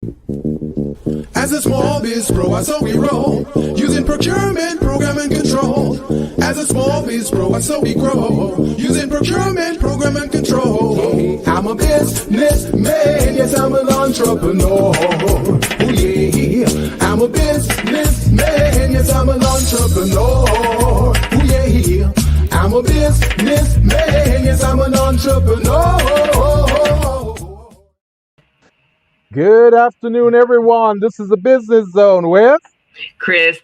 As a small biz pro, I saw we roll, using procurement, program, and control. As a small biz pro, I saw we grow, using procurement, program, and control. I'm a businessman, yes, I'm an entrepreneur. Oh yeah, I'm a businessman, yes, I'm an entrepreneur. Oh yeah, I'm a businessman, yes, I'm an entrepreneur. Good afternoon, everyone. This is the Business Zone with Chris.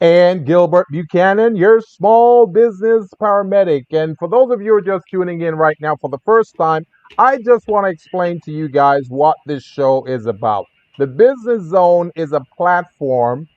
and Gilbert Buchanan, your small business paramedic. And for those of you who are just tuning in right now for the first time, I just want to explain to you guys what this show is about. The Business Zone is a platform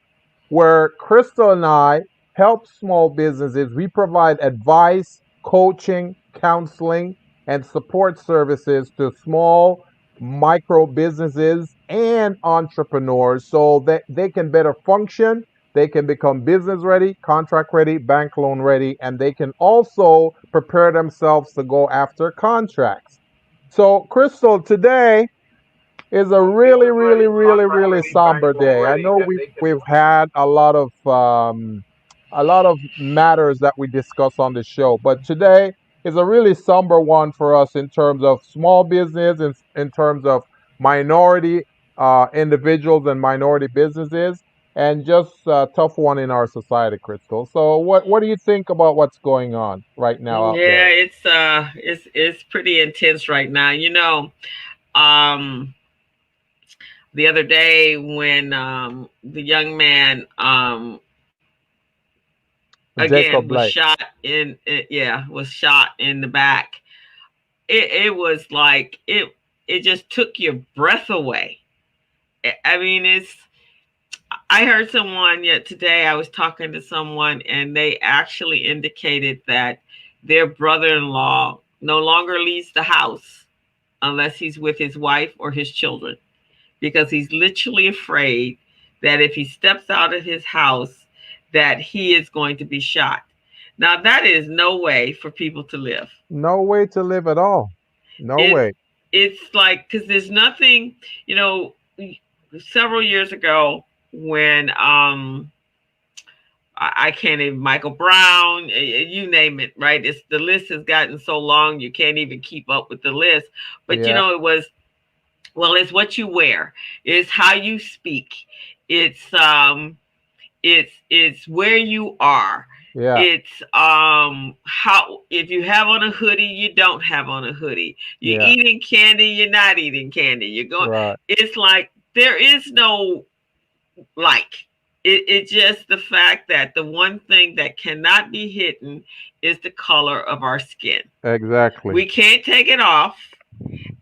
where Crystal and I help small businesses. We provide advice, coaching, counseling, and support services to small micro businesses and entrepreneurs so that they can better function, they can become business ready, contract ready, bank loan ready, and they can also prepare themselves to go after contracts. So, Crystal, today is a really somber day. I know we've had a lot of matters that we discuss on the show, but today is a really somber one for us in terms of small business, in terms of minority individuals and minority businesses, and just a tough one in our society, Crystal. So, what do you think about what's going on right now out Yeah, there? it's pretty intense right now. Um the other day when the young man again Jacob was Blake. shot was shot in the back. It was like it just took your breath away. I mean, I heard someone yet today. I was talking to someone, and they actually indicated that their brother in law no longer leaves the house unless he's with his wife or his children because he's literally afraid that if he steps out of his house, that he is going to be shot. Now, that is no way for people to live. No way to live at all. No It's way. it's like because there's nothing, you know, several years ago when I can't even Michael Brown, you name it, right? It's the list has gotten so long you can't even keep up with the list. But Yeah. it was it's what you wear, it's how you speak, it's it's where you are. Yeah. It's how if you have on a hoodie, you don't have on a hoodie. You're Yeah. eating candy, you're not eating candy. You're going. Right. It's like there is no like it's just the fact that the one thing that cannot be hidden is the color of our skin. Exactly. We can't take it off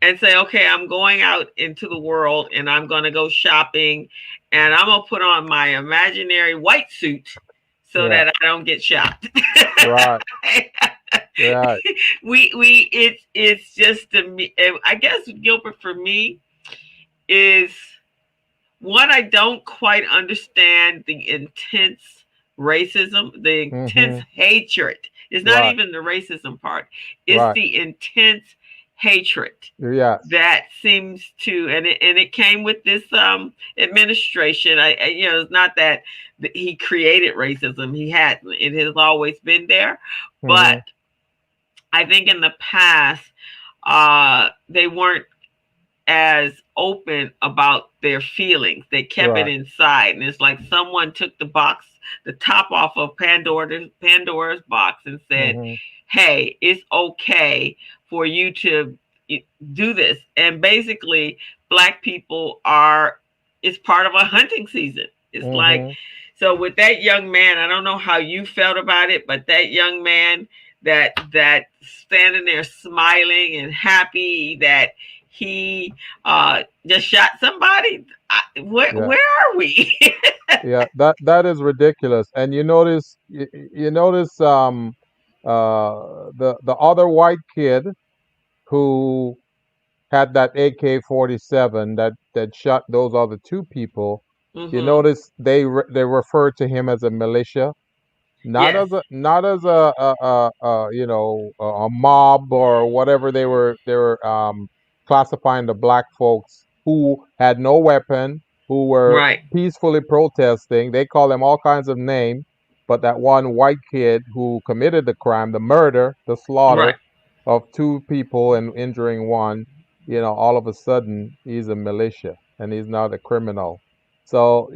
and say, okay, I'm going out into the world and I'm going to go shopping and I'm going to put on my imaginary white suit so Yeah. that I don't get shot. Right. Right. It's just to me. I guess Gilbert for me is one. I don't quite understand the intense racism, the intense Mm-hmm. hatred. It's not Right. even the racism part. It's Right. the intense hatred Yes. that seems to, and it came with this administration. It's not that he created racism. He hadn't. It has always been there, but Mm-hmm. I think in the past they weren't as open about their feelings. They kept it Right. inside, and it's like someone took the top off of Pandora's box, and said, Mm-hmm. "Hey, it's okay for you to do this." And basically, black people are it's part of a hunting season. It's like Mm-hmm. so with that young man. I don't know how you felt about it, but that young man that standing there smiling and happy that he just shot somebody. Yeah. Where are we? Yeah. That is ridiculous. And you notice the other white kid who had that AK-47 that shot those other two people. You hmm notice they refer to him as a militia, Yes. not as a mob or whatever they were classifying the black folks who had no weapon, who were Right. peacefully protesting. They call them all kinds of names, but that one white kid who committed the crime, the murder, the Right. slaughter of two people and injuring one, all of a sudden he's a militia and he's now the criminal. So,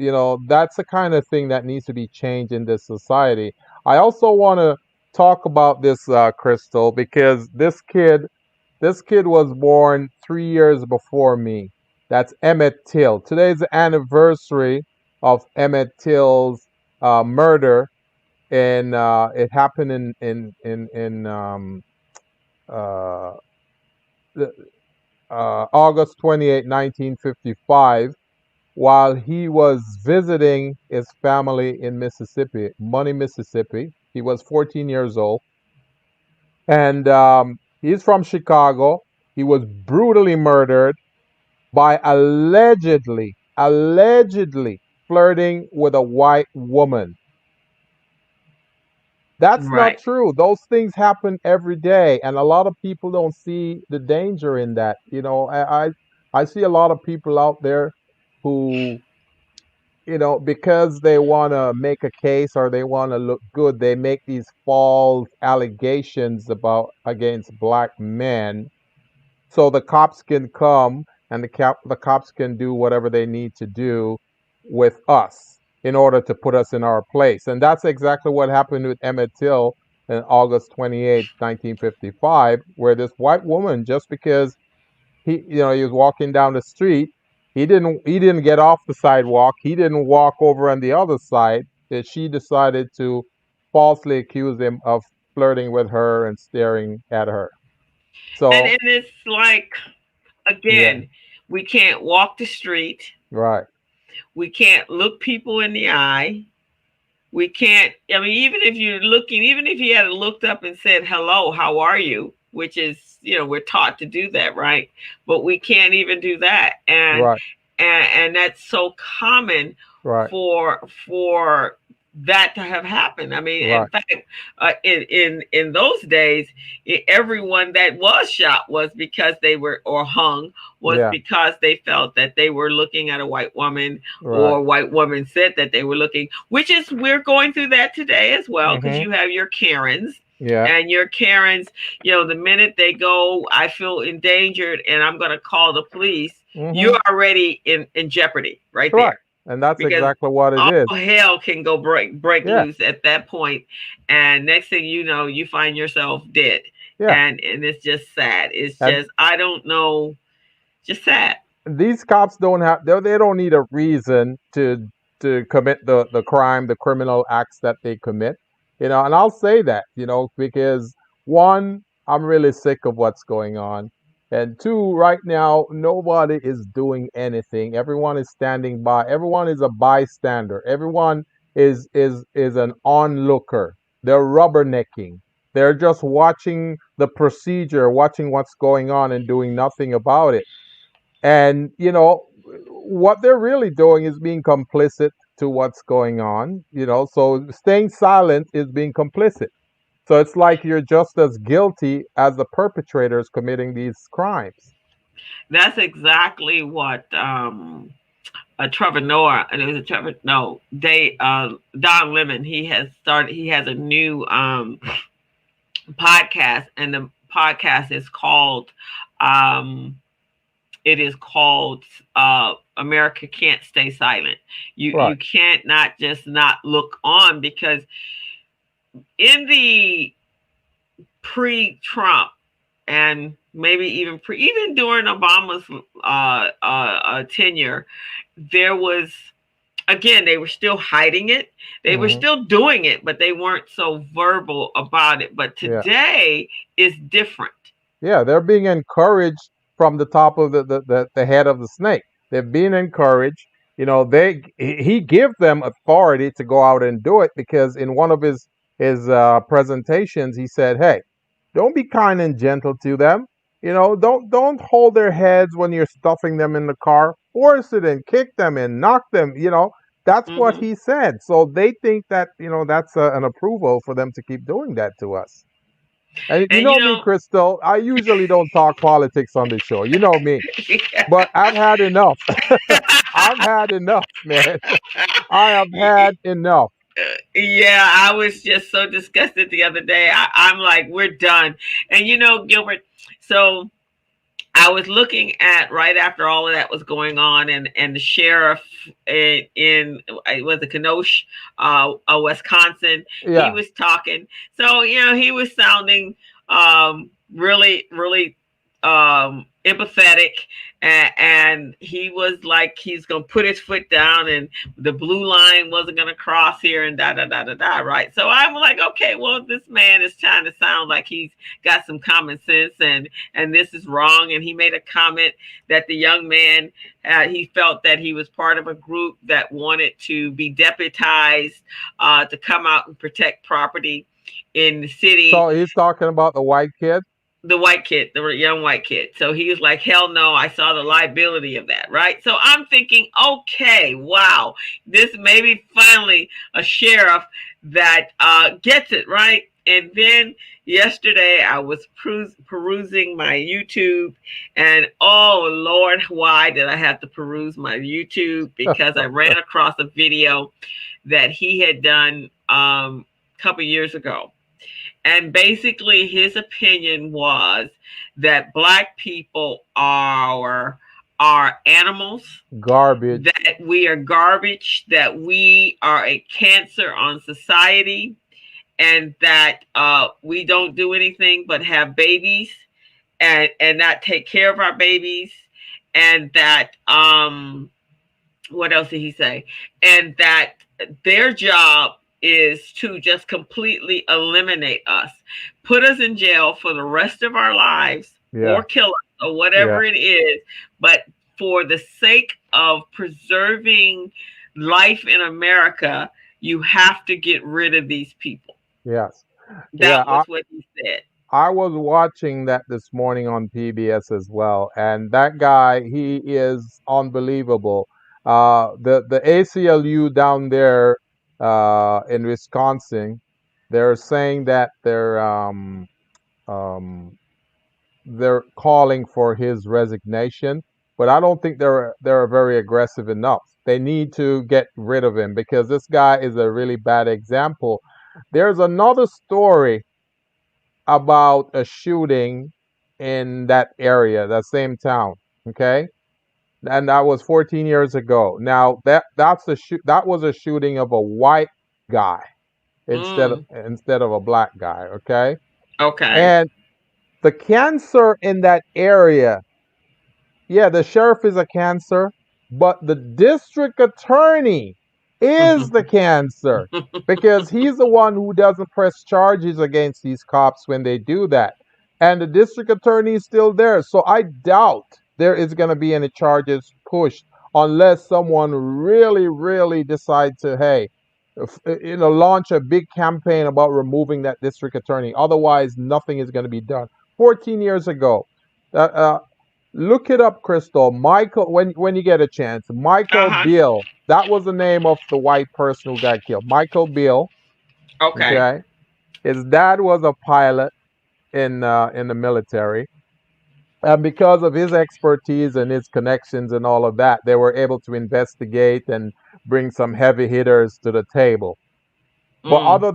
that's the kind of thing that needs to be changed in this society. I also want to talk about this, Crystal, because this kid was born 3 years before me. That's Emmett Till. Today's the anniversary of Emmett Till's murder, and it happened in uh, August 28, 1955, while he was visiting his family in Mississippi, Money, Mississippi. He was 14 years old, and he's from Chicago. He was brutally murdered by allegedly flirting with a white woman. That's not Right. true. Those things happen every day, and a lot of people don't see the danger in that. I see a lot of people out there who, because they want to make a case or they want to look good, they make these false allegations about against black men, so the cops can come and the cops can do whatever they need to do with us in order to put us in our place. And that's exactly what happened with Emmett Till in August 28, 1955, where this white woman, just because he was walking down the street, he didn't get off the sidewalk, he didn't walk over on the other side, that she decided to falsely accuse him of flirting with her and staring at her. And So, it's like, yeah, again, we can't walk the street. right. We can't look people in the eye. We can't, I mean, even if you're looking, even if you had looked up and said, hello, how are you? Which is, we're taught to do that, right? But we can't even do that. And Right, and that's so common right, for that to have happened. I mean, in right. fact, in those days, everyone that was shot was because they were, or hung, was Yeah, because they felt that they were looking at a white woman, right. or white woman said that they were looking. Which is, we're going through that today as well, because Mhm. you have your Karens. Yeah. And your Karens, the minute they go, I feel endangered and I'm going to call the police, Mhm. you're already in jeopardy right Right. there, And that's because exactly what it all is. hell can go break Yeah. loose at that point, and next thing you know, you find yourself dead, Yeah. and it's just sad. It's And just, I don't know, just sad. these cops they don't need a reason to commit the crime, the criminal acts that they commit. And I'll say that, because one, I'm really sick of what's going on. And two, right now nobody is doing anything. Everyone is standing by. Everyone is a bystander. Everyone is an onlooker. They're rubbernecking. They're just watching the procedure, watching what's going on and doing nothing about it. And, what they're really doing is being complicit to what's going on, so staying silent is being complicit. So it's like you're just as guilty as the perpetrators committing these crimes. That's exactly what Trevor Noah, and it was a Trevor, no, they Don Lemon, he has a new podcast, and the podcast is called um it is called America Can't Stay Silent. You Right. can't not just not look on, because in the pre-Trump, and maybe even during Obama's tenure, there was, again, they were still hiding it. They were Hmm. still doing it, but they weren't so verbal about it. But Yeah. today is different. Yeah, they're being encouraged from the top of the head of the snake. They're being encouraged. He give them authority to go out and do it, because in one of his presentations he said, "Hey, don't be kind and gentle to them. Don't hold their heads when you're stuffing them in the car. Force it and kick them and knock them. That's what Hmm. he said. So they think that that's an approval for them to keep doing that to us." And you And you know me, know, Crystal, I usually don't talk politics on the show. You know me. But I've had enough. I've had enough, man. I have had enough. yeah, I was just so disgusted the other day. I'm like, we're done. And you know, Gilbert, so I was looking at right after all of that was going on, and the sheriff in it was a Kenosha, Wisconsin. He Yeah. was talking, so you know he was sounding really empathetic, and he was like he's gonna put his foot down, and the blue line wasn't gonna cross here, and da da da da da. Right. So I'm like, okay, well, this man is trying to sound like he's got some common sense, and this is wrong. And he made a comment that the young man, he felt that he was part of a group that wanted to be deputized to come out and protect property in the city. So he's talking about the white kid. The white kid, the young white kid. So he was like, hell no, I saw the liability of that, right? So I'm thinking, okay, wow, this may be finally a sheriff that gets it, right? And then yesterday I was perusing my YouTube, and oh Lord, why did I have to peruse my YouTube? Because I ran across a video that he had done a couple years ago. And basically, his opinion was that black people are animals, Garbage. that we are garbage, that we are a cancer on society, and that we don't do anything but have babies and not take care of our babies, and that what else did he say? And that their job is to just completely eliminate us, put us in jail for the rest of our lives, Yeah. or kill us, or Yeah. whatever it is. But for the sake of preserving life in America, you have to get rid of these people. Yes. Yeah. That was what he said. I was watching that this morning on PBS as well, and that guy, he is unbelievable. The ACLU down there in Wisconsin, they're saying that um, they're calling for his resignation, but I don't think they're very aggressive enough. They need to get rid of him because this guy is a really bad example. There's another story about a shooting in that area, that same town. Okay, and that was 14 years ago. Now that was a shooting of a white guy Mm, instead of a black guy. Okay, okay. and the cancer in that area, yeah, the sheriff is a cancer, but the district attorney is the cancer because he's the one who doesn't press charges against these cops when they do that. And the district attorney is still there. So I doubt there is going to be any charges pushed unless someone really, really decides to, hey, launch a big campaign about removing that district attorney. Otherwise, nothing is going to be done. 14 years ago. Uh, uh, Look it up, Crystal. Michael, when you get a chance, Michael Uh-huh. Beale. That was the name of the white person who got killed. Michael Beale. Okay. Okay, his dad was a pilot in the military, and because of his expertise and his connections and all of that, they were able to investigate and bring some heavy hitters to the table. But Mm. other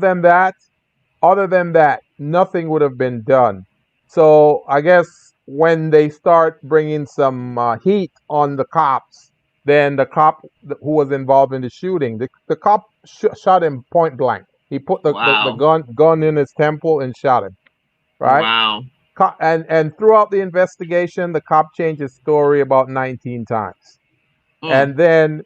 than that, nothing would have been done. So I guess when they start bringing some heat on the cops, then the cop who was involved in the shooting, the cop shot him point blank. He put the Wow. gun in his temple and shot him. Right? Wow. And throughout the investigation, the cop changed his story about 19 times. Mm. And then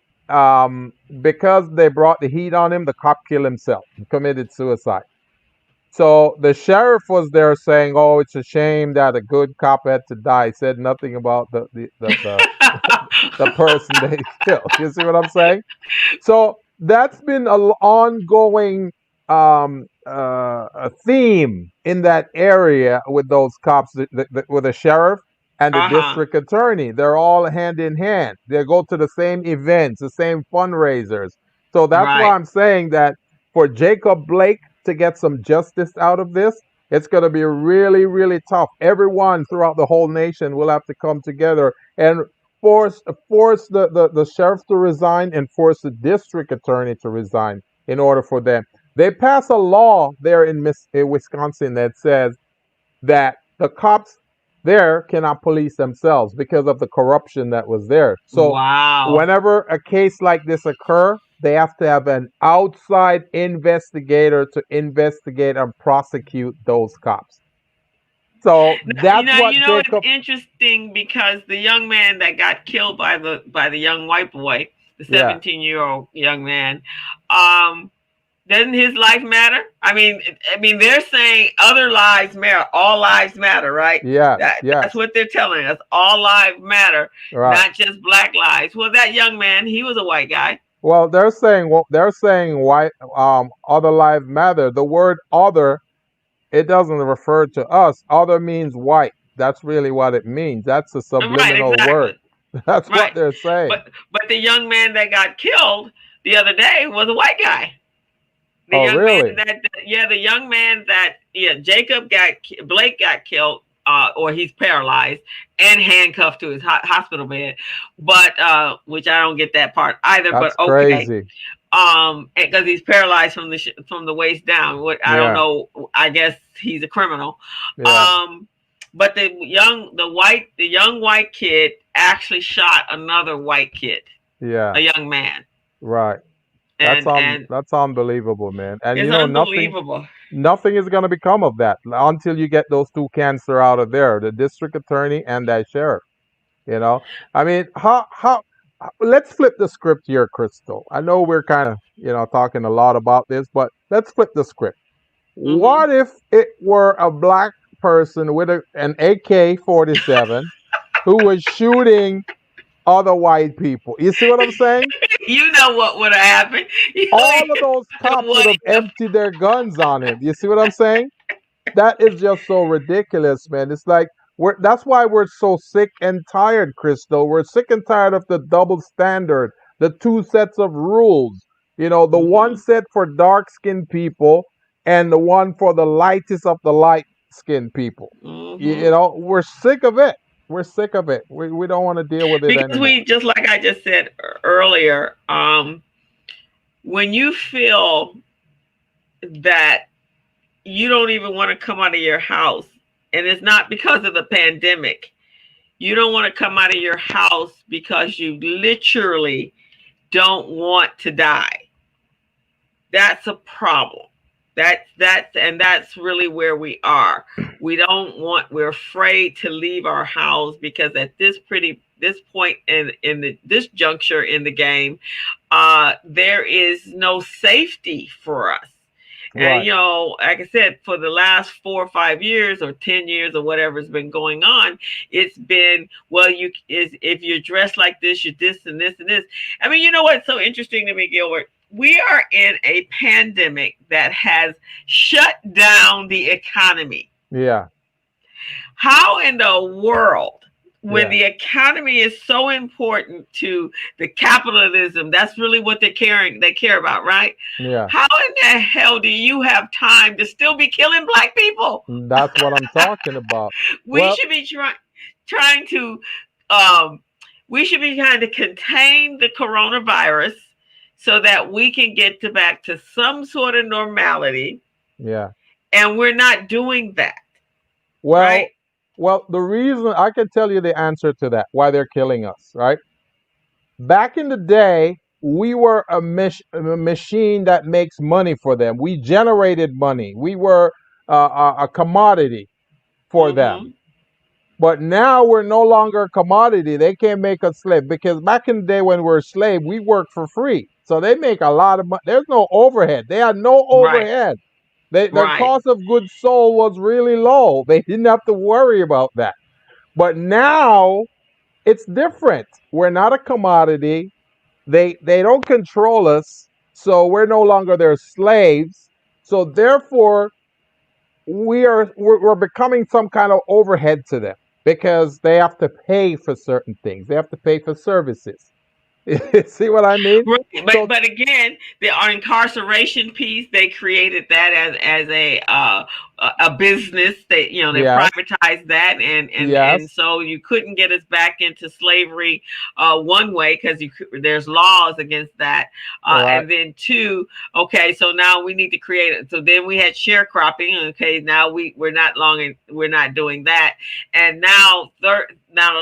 because they brought the heat on him, the cop killed himself and committed suicide. So the sheriff was there saying, "Oh, it's a shame that a good cop had to die." He said nothing about the person they killed. You see what I'm saying? So that's been an ongoing a theme in that area with those cops, with the sheriff and the Uh-huh. district attorney. They're all hand in hand. They go to the same events, the same fundraisers. So that's why Right. I'm saying that for Jacob Blake to get some justice out of this, It's going to be really, really tough. Everyone throughout the whole nation will have to come together and force the sheriff to resign and force the district attorney to resign in order for them. They pass a law there in Wisconsin that says that the cops there cannot police themselves because of the corruption that was there. So Wow. whenever a case like this occur, they have to have an outside investigator to investigate and prosecute those cops. So that's what It's Jacob. interesting because the young man that got killed by the young white boy, the Yeah, 17-year-old young man, um, doesn't his life matter? I mean, they're saying other lives matter, all lives matter, right? yes, That's yes, what they're telling us. All lives matter, right. not just black lives. Well, that young man, he was a white guy. Well, they're saying why other lives matter. The word other, it doesn't refer to us. Other means white. That's really what it means. That's a Right, subliminal word. exactly. That's what Right. they're saying. But the young man that got killed the other day was a white guy. The Oh, young man really? yeah, the young man that yeah, Blake got killed, or he's paralyzed and handcuffed to his hospital bed, but which I don't get that part either. That's But okay, crazy. because he's paralyzed from the waist down. What I don't Yeah, know. I guess he's a criminal. yeah, Um, but the young white kid actually shot another white kid, yeah. a young man, Right. and That's unbelievable, man. And it's unbelievable. nothing is going to become of that until you get those two cancer out of there, the district attorney and that sheriff. You know, I mean, let's flip the script here, Crystal. I know we're kind of, talking a lot about this, but let's flip the script. Hmm. What if it were a black person with an AK-47 who was shooting other white people? You see what I'm saying? You know what would have happened? All of those cops would What have if? emptied their guns on him. You see what I'm saying? That is just so ridiculous, man. It's like that's why we're so sick and tired, Crystal. We're sick and tired of the double standard, the two sets of rules. The one Hmm. set for dark skinned people and the one for the lightest of the light skinned people. Hmm. We're sick of it. We're sick of it. We don't want to deal with it Because anymore. we, just like I just said earlier, when you feel that you don't even want to come out of your house, and it's not because of the pandemic, you don't want to come out of your house because you literally don't want to die. That's a problem. That's really where we are. We're afraid to leave our house because at this point in this juncture in the game, there is no safety for us. And Right. like I said, for the last 4 or 5 years or 10 years or whatever's been going on, it's been, well, if you're dressed like this, you're this and this and this. I mean, you know what's so interesting to me, Gilbert? We are in a pandemic that has shut down the economy. Yeah. How in the world, when Yeah. the economy is so important to the capitalism, that's really what they care about, right? Yeah. How in the hell do you have time to still be killing black people? That's what I'm talking about. We Well, should be trying to um, we should be trying to contain the coronavirus so that we can get back to some sort of normality, yeah. and we're not doing that, right? Well, the reason I can tell you the answer to that, why they're killing us, right? Back in the day, we were a machine that makes money for them. We generated money. We were a commodity for them. Mm-hmm. But now we're no longer a commodity. They can't make us slave because back in the day when we were slave, we worked for free. So they make a lot of money. There's no overhead. They had no Right, overhead. Their right. cost of goods sold was really low. They didn't have to worry about that. But now it's different. We're not a commodity. They don't control us, so we're no longer their slaves. So therefore, we're becoming some kind of overhead to them because they have to pay for certain things. They have to pay for services. See what I mean? Right. But So again, the incarceration piece, they created that as a business. They Yes. privatized that, and Yes. so you couldn't get us back into slavery one way, because there's laws against that, Right. and then two, okay, so now we need to create it. So then we had sharecropping. Okay, now we're not doing that, and now the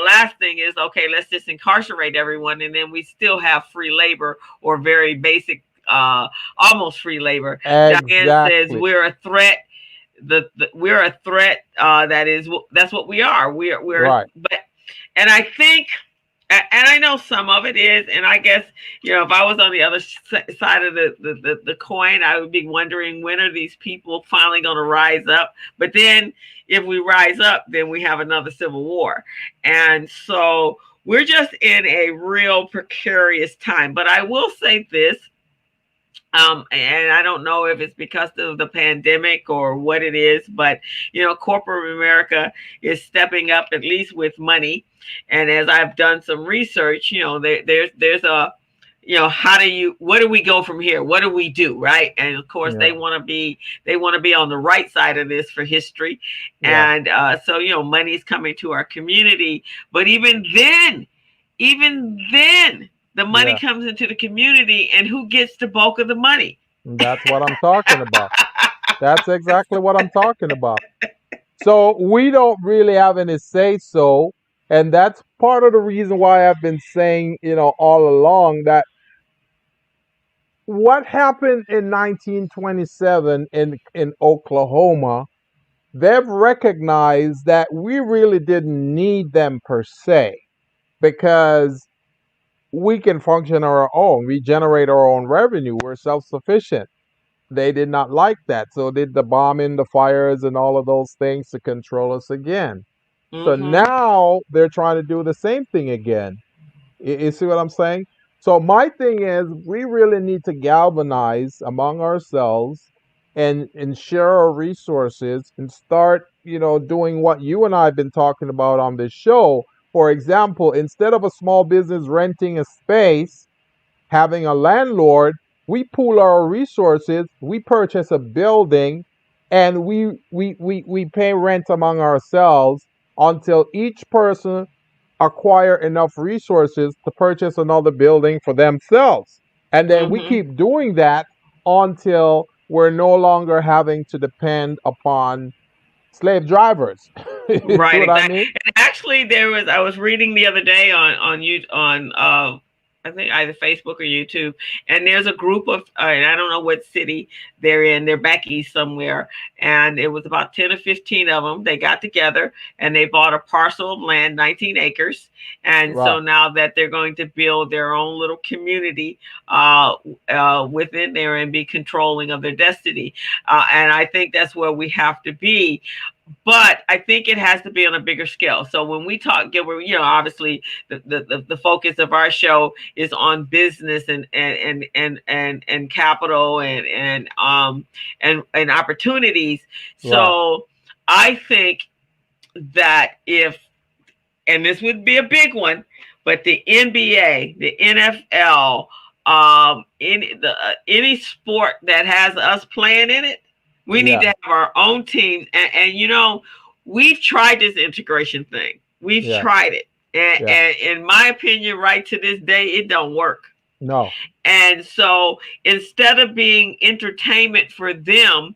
last thing is, okay, let's just incarcerate everyone, and then we still have free labor, or very basic, almost free labor. Diane says Exactly. we're a threat. We're a threat. That's what we are. We're Right. but and I think, and I know some of it is, and I guess, if I was on the other side of the coin, I would be wondering, when are these people finally going to rise up? But then, if we rise up, then we have another civil war, and so we're just in a real precarious time. But I will say this. And I don't know if it's because of the pandemic or what it is, but corporate America is stepping up, at least with money. And as I've done some research, there's a, what do we go from here? What do we do, right? And of course, Yeah. they want to be on the right side of this for history, Yeah. and so money's coming to our community. But even then, the money Yeah. comes into the community, and who gets the bulk of the money? That's what I'm talking about. That's exactly what I'm talking about. So we don't really have any say so. And that's part of the reason why I've been saying, all along that what happened in 1927 in Oklahoma, they've recognized that we really didn't need them per se because we can function on our own. We generate our own revenue. We're self sufficient. They did not like that. So did the bombing, the fires, and all of those things to control us again. So Mm-hmm. now they're trying to do the same thing again. You see what I'm saying? So my thing is, we really need to galvanize among ourselves and share our resources and start, doing what you and I have been talking about on this show. For example, instead of a small business renting a space, having a landlord, we pool our resources, we purchase a building, and we pay rent among ourselves until each person acquire enough resources to purchase another building for themselves. And then we Mm-hmm. keep doing that until we're no longer having to depend upon slave drivers. You see Right, what I exactly. mean? And actually, I was reading the other day on you on I think either Facebook or YouTube, and there's a group of, and I don't know what city they're in. They're back east somewhere, and it was about 10 or 15 of them. They got together and they bought a parcel of land, 19 acres, and so Right, now that they're going to build their own little community within there and be controlling of their destiny. And I think that's where we have to be, but I think it has to be on a bigger scale. So when we talk, Gilbert, obviously the focus of our show is on business and capital and opportunities. right, So I think that if, and this would be a big one, but the NBA, the NFL, any sport that has us playing in it, we need yeah, to have our own team. And we've tried this integration thing. We've yeah, tried it, yeah. and in my opinion, right to this day, it don't work. No, And so instead of being entertainment for them,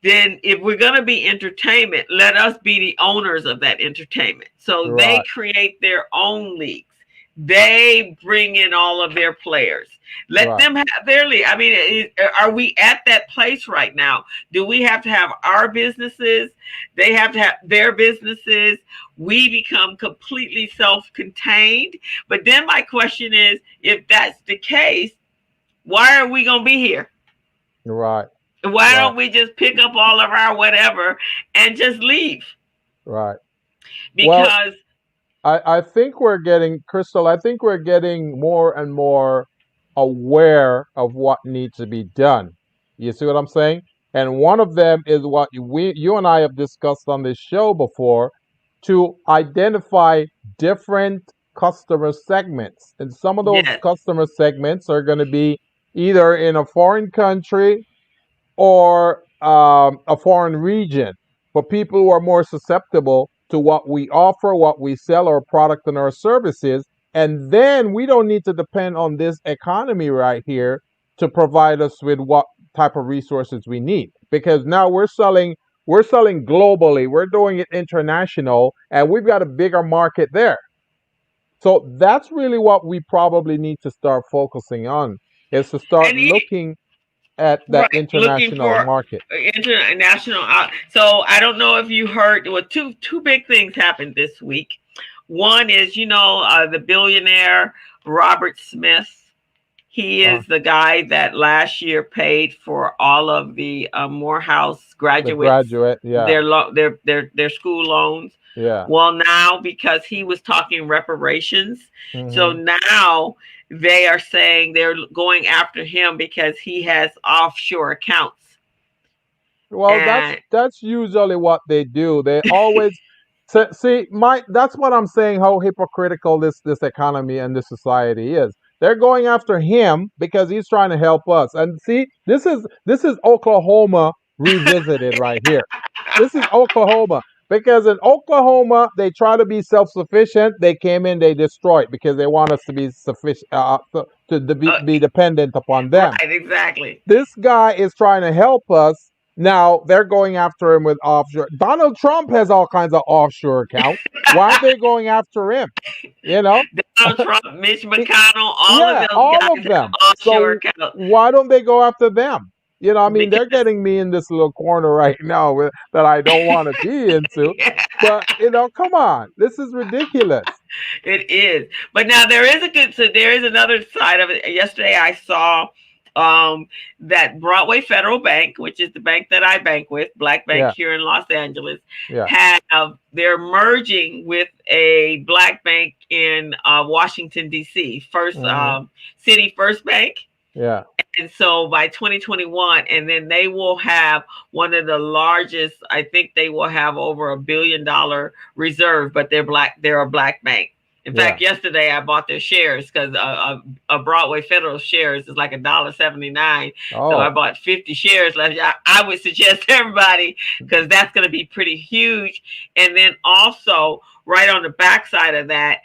then if we're going to be entertainment, let us be the owners of that entertainment. So they right, create their own leagues. They bring in all of their players. Let right, them have their league. I mean, are we at that place right now? Do we have to have our businesses? They have to have their businesses. We become completely self contained. But then my question is, if that's the case, why are we going to be here? right, Why right, don't we just pick up all of our whatever and just leave? right. Well, Because I think we're getting, Crystal, I think we're getting more and more aware of what needs to be done. You see what I'm saying? And one of them is what you and I have discussed on this show before, to identify different customer segments. And some of those yes, customer segments are going to be either in a foreign country or a foreign region for people who are more susceptible to what we offer, what we sell, our product and our services. And then we don't need to depend on this economy right here to provide us with what type of resources we need. Because now we're selling globally, we're doing it international, and we've got a bigger market there. So that's really what we probably need to start focusing on, is to start And looking at that right, looking international for market. international. So I don't know if you heard. Well, two big things happened this week. One is, the billionaire Robert Smith. He Uh, is the guy that last year paid for all of the Morehouse the graduates graduate, yeah, their school loans. yeah. Well, now because he was talking reparations, so Hmm. now they are saying they're going after him because he has offshore accounts. Well, that's And that's usually what they do. They always see my. That's what I'm saying. How hypocritical this economy and this society is. They're going after him because he's trying to help us. And see, this is Oklahoma revisited right here. This is Oklahoma because in Oklahoma they try to be self-sufficient. They came in, they destroyed because they want us to be sufficient to be dependent upon them. right, exactly. This guy is trying to help us. Now they're going after him with offshore. Donald Trump has all kinds of offshore accounts. Why aren't they going after him? You know, Donald Trump, Mitch It- McConnell, all of yeah, those all guys of have them. offshore So accounts why don't they go after them? I mean, they're because getting me in this little corner right now that I don't want to be into. But come on, this is ridiculous. it is. But now there is a good. So there is another side of it. Yesterday I saw that Broadway Federal Bank, which is the bank that I bank with, Black Bank Yeah, here in Los Angeles, yeah. they're merging with a Black bank in Washington D.C. First Hmm. City First Bank. Yeah. And so by 2021, and then they will have one of the largest, I think they will have over $1 billion reserve, but they're a black bank. In Yeah. fact, yesterday I bought their shares because a Broadway Federal shares is like $1.79. So I Oh. bought 50 shares left. I would suggest everybody because that's going to be pretty huge. And then also right on the backside of that,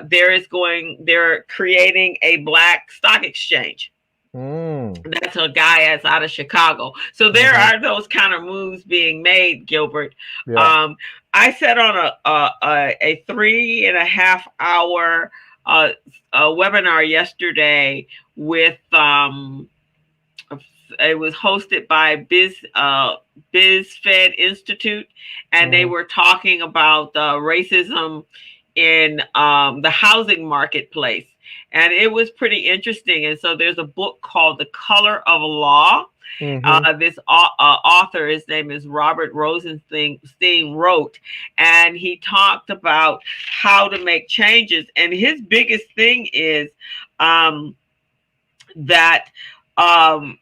they're creating a black stock exchange. Mm. That's a guy that's out of Chicago. So there Hmm. are those kind of moves being made, Gilbert. Yeah. Um, I sat on a 3.5 hour a webinar yesterday with it was hosted by BizFed Institute, and they Hmm. were talking about racism in the housing marketplace. And it was pretty interesting. And so there's a book called The Color of Law. Hmm. This author, his name is Robert Rosenstein, wrote, and he talked about how to make changes. And his biggest thing is that um,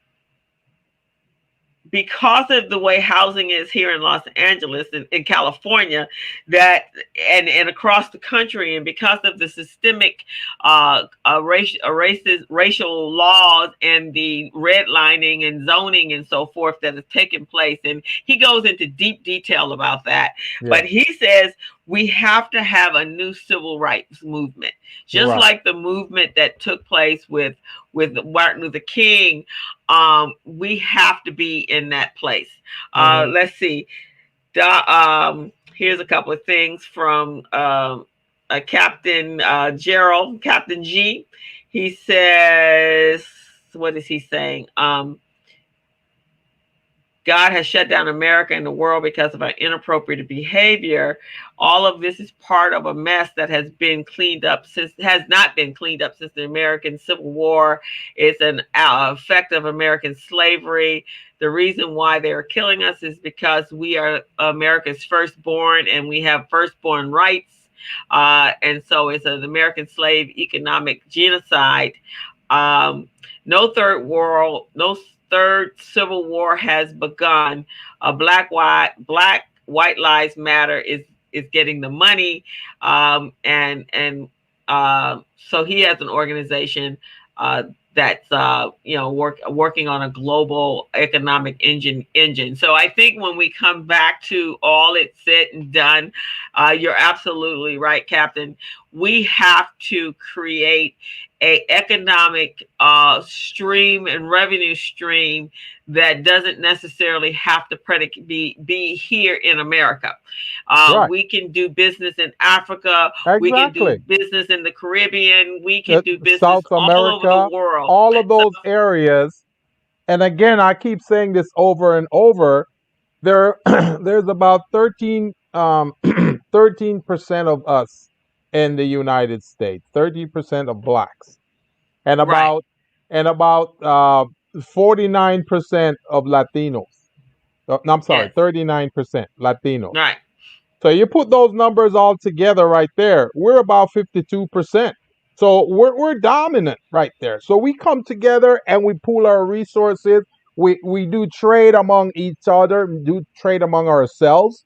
because of the way housing is here in Los Angeles and in California, that and across the country, and because of the systemic racial laws and the redlining and zoning and so forth that has taken place, and he goes into deep detail about that. Yeah. But he says we have to have a new civil rights movement, just Right. like the movement that took place with Martin Luther King. We have to be in that place. Hmm. Let's see. Here's a couple of things from Captain Gerald, Captain G. He says, what is he saying? God has shut down America and the world because of our inappropriate behavior. All of this is part of a mess that has not been cleaned up since the American Civil War. It's an effect of American slavery. The reason why they are killing us is because we are America's firstborn and we have firstborn rights. And so it's an American slave economic genocide. Um, no third civil war has begun. Black white lives matter is getting the money, and so he has an organization that's working on a global economic engine. So I think when we come back to all it's said and done, you're absolutely right, Captain. We have to create a economic stream and revenue stream that doesn't necessarily have to be here in America. Right. We can do business in Africa. We can do Exactly. business in the Caribbean. We can do business South all over the America, world. all of So, those areas. And again, I keep saying this over and over. There, there's about 13% of us in the United States, 30% of blacks, and right, about 49% of Latinos. No, I'm sorry, yes, 39% Latinos. right, So you put those numbers all together right there, we're about 52%. So we're dominant right there. So we come together and we pool our resources. We do trade among each other, do trade among ourselves.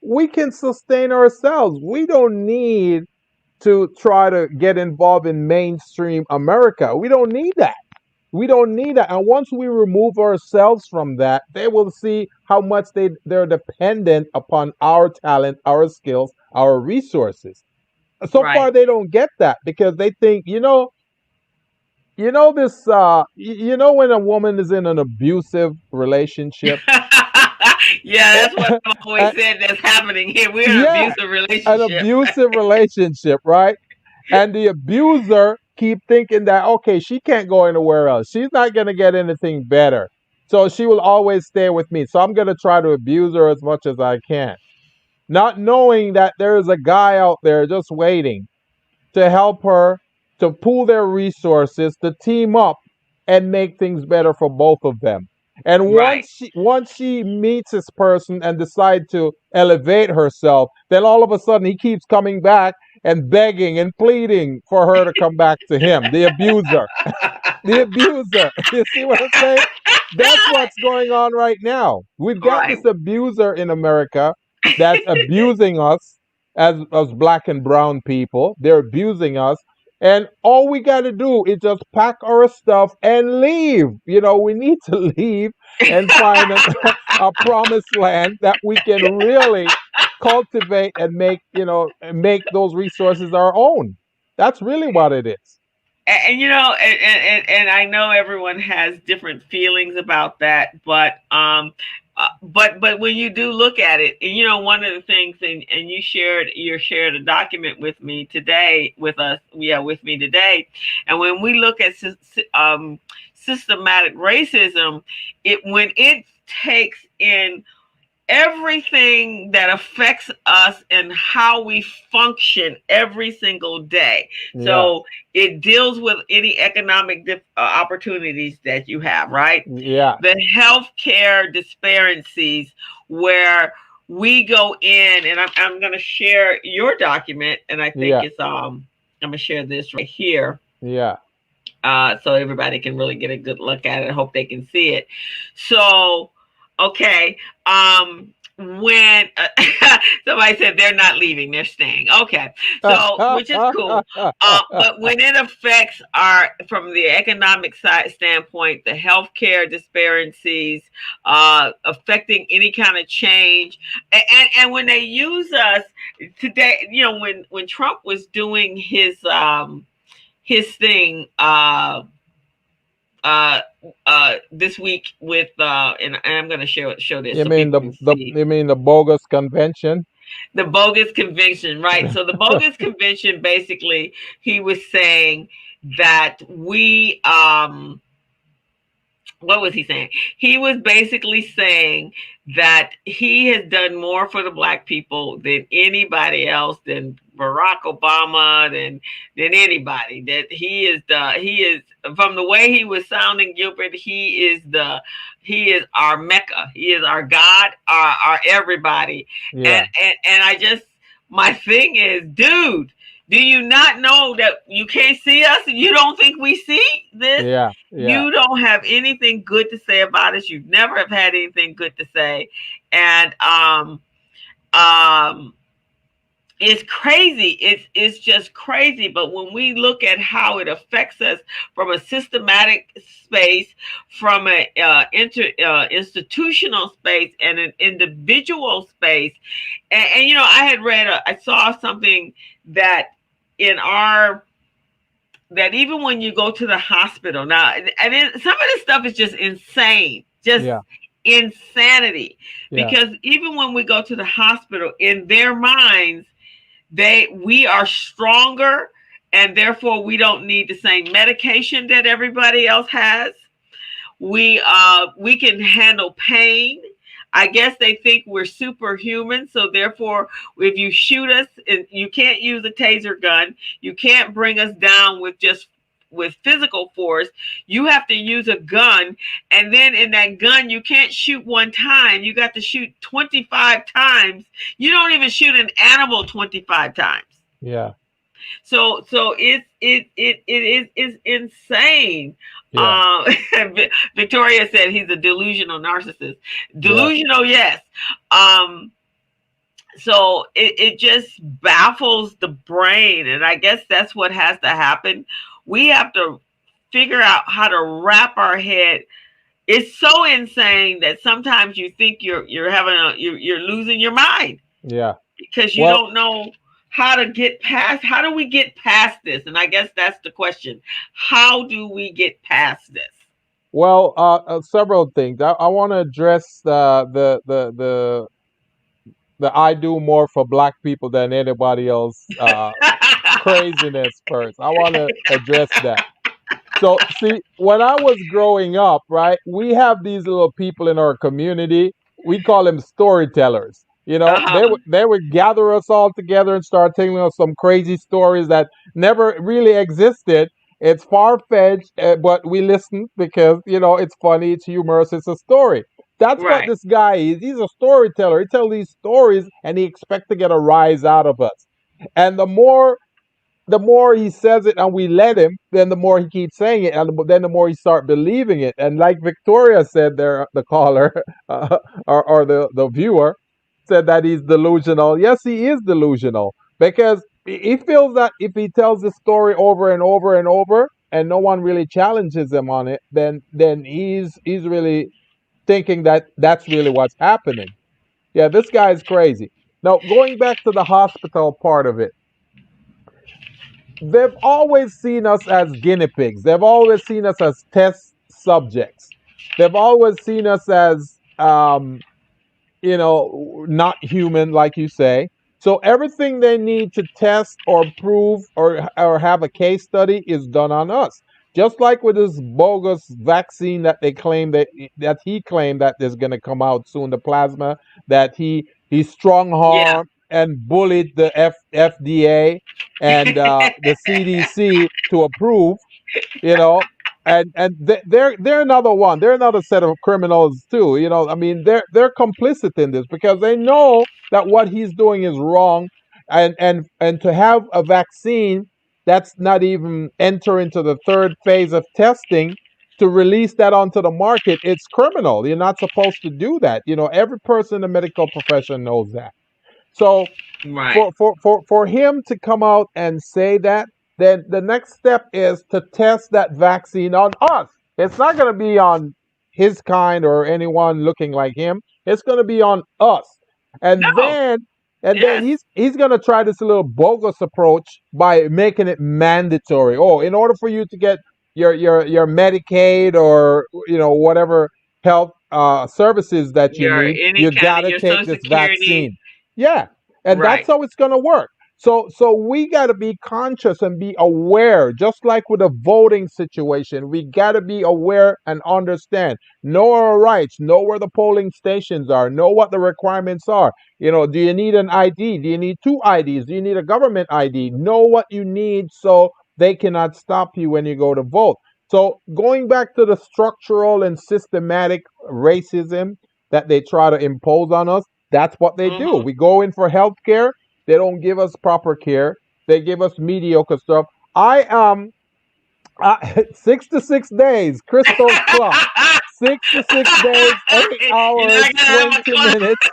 We can sustain ourselves. We don't need to try to get involved in mainstream America. We don't need that. We don't need that. And once we remove ourselves from that, they will see how much they're dependent upon our talent, our skills, our resources. So right. far, they don't get that because they think, this, when a woman is in an abusive relationship, Yeah, that's what I've always uh, said that's happening here. We're in an yeah, abusive an relationship. abusive relationship, right? And the abuser keep thinking that, okay, she can't go anywhere else. She's not going to get anything better. So she will always stay with me. So I'm going to try to abuse her as much as I can. Not knowing that there is a guy out there just waiting to help her, to pool their resources, to team up and make things better for both of them. And Right. once she meets this person and decide to elevate herself, then all of a sudden he keeps coming back and begging and pleading for her to come back to him, the abuser. The abuser. You see what I'm saying? That's what's going on right now. We've got Right. this abuser in America that's abusing us as black and brown people. They're abusing us. And all we got to do is just pack our stuff and leave. We need to leave and find a promised land that we can really cultivate and make those resources our own. That's really what it is. And I know everyone has different feelings about that, but when you do look at it, and one of the things, and you shared a document with me today, with me today, and when we look at systematic racism, when it takes in everything that affects us and how we function every single day. Yeah. So it deals with any economic opportunities that you have, right? Yeah. The healthcare disparities where we go in, and I'm going to share your document, and I think Yeah. it's I'm going to share this right here. Yeah. So everybody can really get a good look at it. I hope they can see it. So, okay. When somebody said they're not leaving, they're staying. Okay. So, which is cool. But when it affects from the economic side standpoint, the healthcare disparities, affecting any kind of change, and when they use us today, when Trump was doing his thing this week with and I'm going to show this You so mean people the can the see you mean the bogus convention? the bogus convention, right? So the bogus convention, basically he was saying that we what was he saying? He was basically saying that he has done more for the black people than anybody else, than Barack Obama, than anybody. That he is from the way he was sounding, Gilbert. He is our Mecca. He is our God, our everybody. Yeah. And I just, my thing is, dude, do you not know that you can't see us? You don't think we see this? Yeah. Yeah. You don't have anything good to say about us. You've never have had anything good to say. And um It's crazy. It's just crazy. But when we look at how it affects us from a systematic space, from a institutional space, and an individual space, and I had read, I saw something that in our that even when you go to the hospital now, and some of this stuff is just insane, just Yeah, insanity, yeah, because even when we go to the hospital, in their minds, we are stronger, and therefore we don't need the same medication that everybody else has. We can handle pain. I guess they think we're superhuman, so therefore, if you shoot us, and you can't use a taser gun, you can't bring us down with physical force. You have to use a gun, and then in that gun, you can't shoot one time. You got to shoot 25 times. You don't even shoot an animal 25 times. yeah, So it is insane. yeah, Victoria said he's a delusional narcissist. yeah. Delusional, yes. Um, so it just baffles the brain, and I guess that's what has to happen. We have to figure out how to wrap our head. It's so insane that sometimes you think you're losing your mind, Yeah. because you Well, don't know how do we get past this. And I guess that's the question: how do we get past this? several things. I want to address the I do more for black people than anybody else craziness first. I want to address that. So, see, when I was growing up, right, we have these little people in our community. We call them storytellers. Uh-huh. They would gather us all together and start telling us some crazy stories that never really existed. It's far fetched, but we listen because it's funny, it's humorous, it's a story. That's what Right. this guy is. He's a storyteller. He tells these stories and he expects to get a rise out of us. And the more he says it and we let him, then the more he keeps saying it, and then the more he start believing it. And like Victoria said there, the caller or the viewer said that he's delusional. Yes, he is delusional because he feels that if he tells the story over and over and over, and no one really challenges him on it, then he's really thinking that that's really what's happening. Yeah, this guy is crazy. Now, going back to the hospital part of it, they've always seen us as guinea pigs. They've always seen us as test subjects. They've always seen us as, not human, like you say. So everything they need to test or prove or have a case study is done on us. Just like with this bogus vaccine that they claim that he claimed that is going to come out soon, the plasma that he strong Yeah. armed and bullied the FDA and the CDC to approve, you know they're another one, they're another set of criminals too. I mean, they're complicit in this because they know that what he's doing is wrong. And to have a vaccine that's not even enter into the third phase of testing, to release that onto the market, it's criminal. You're not supposed to do that. Every person in the medical profession knows that. So Right. for him to come out and say that, then the next step is to test that vaccine on us. It's not going to be on his kind or anyone looking like him. It's going to be on us. And No. then and then Yes. he's going to try this little bogus approach by making it mandatory. Oh, in order for you to get your Medicaid or whatever health services that you Your need, any you kind got of to your take social this security. vaccine. Yeah, and that's Right. how it's going to work. So we got to be conscious and be aware, just like with a voting situation. We got to be aware and understand, know our rights, know where the polling stations are, know what the requirements are. Do you need an ID? Do you need two IDs? Do you need a government ID? Know what you need so they cannot stop you when you go to vote. So going back to the structural and systematic racism that they try to impose on us, that's what they do. Mm-hmm. We go in for health care. They don't give us proper care. They give us mediocre stuff. I am 6 to 6 days, crystal clock. 66 days, 8 hours, You're not gonna have a 20 minutes,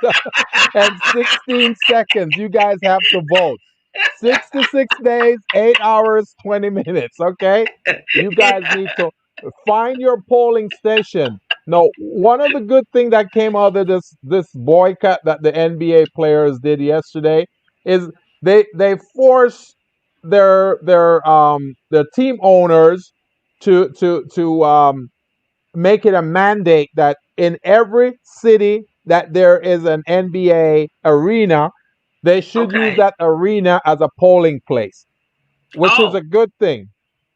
and 16 seconds. You guys have to vote. 66 days, 8 hours, 20 minutes. Okay. You guys need to find your polling station. No, one of the good things that came out of this boycott that the NBA players did yesterday is they forced their team owners to make it a mandate that in every city that there is an NBA arena, they should use Okay. that arena as a polling place, which is a Oh, good thing.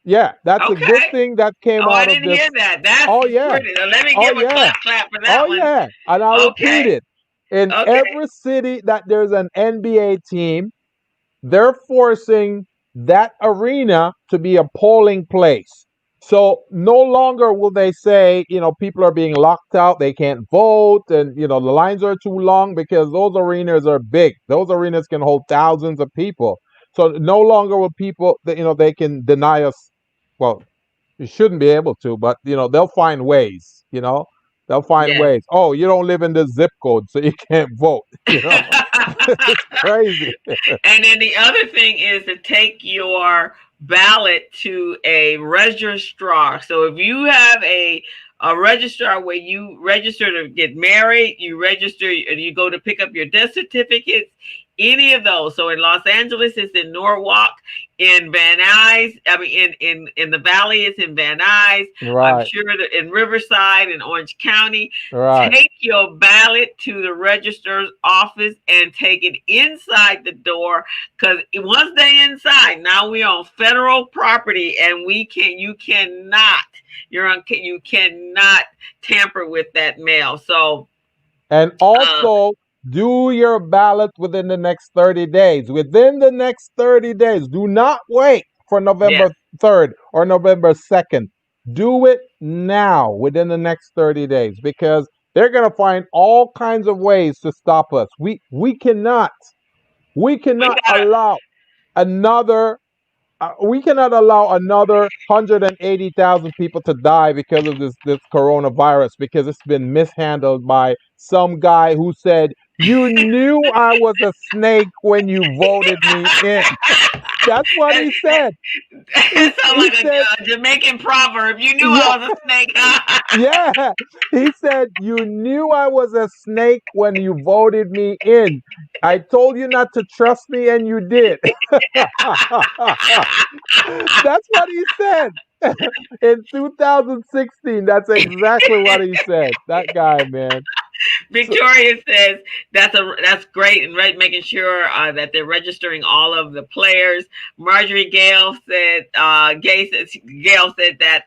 Yeah, that's a good okay. thing that came Oh, I out of didn't hear this. that. That's Oh yeah, pretty. Now, let me oh give a yeah, clap for oh that one. yeah. And I'll repeat Okay. it. In Okay. every city that there's an NBA team, they're forcing that arena to be a polling place. So no longer will they say, people are being locked out, they can't vote, and the lines are too long because those arenas are big. Those arenas can hold thousands of people. So no longer will people, they can deny us. Well, you shouldn't be able to, but they'll find ways. They'll find Yes. ways. Oh, you don't live in this zip code, so you can't vote. It's crazy. And then the other thing is to take your ballot to a registrar. So if you have a registrar where you register to get married, you register, you go to pick up your death certificates, any of those. So in Los Angeles, it's in Norwalk. In Van Nuys, I mean, in the Valley, it's in Van Nuys. I'm Right, sure that in Riverside in Orange County, right. take your ballot to the registrar's office and take it inside the door, because once they inside, now we're on federal property and you cannot you cannot tamper with that mail. So And uh also, do your ballot within the next 30 days. Within the next 30 days. Do not wait for yes, November 3rd or November 2nd. Do it now within the next 30 days because they're going to find all kinds of ways to stop us. We we cannot gotta. allow another we cannot allow another 180,000 people to die because of this coronavirus because it's been mishandled by some guy who said you knew I was a snake when you voted me in. That's what he said. It sounds He like said, a Jamaican proverb. You knew yeah, I was a snake. yeah. He said you knew I was a snake when you voted me in. I told you not to trust me and you did. That's what he said. In 2016, that's exactly what he said. That guy, man. So, Victoria says that's great, and making sure that they're registering all of the players. Marjorie Gale said Gail said that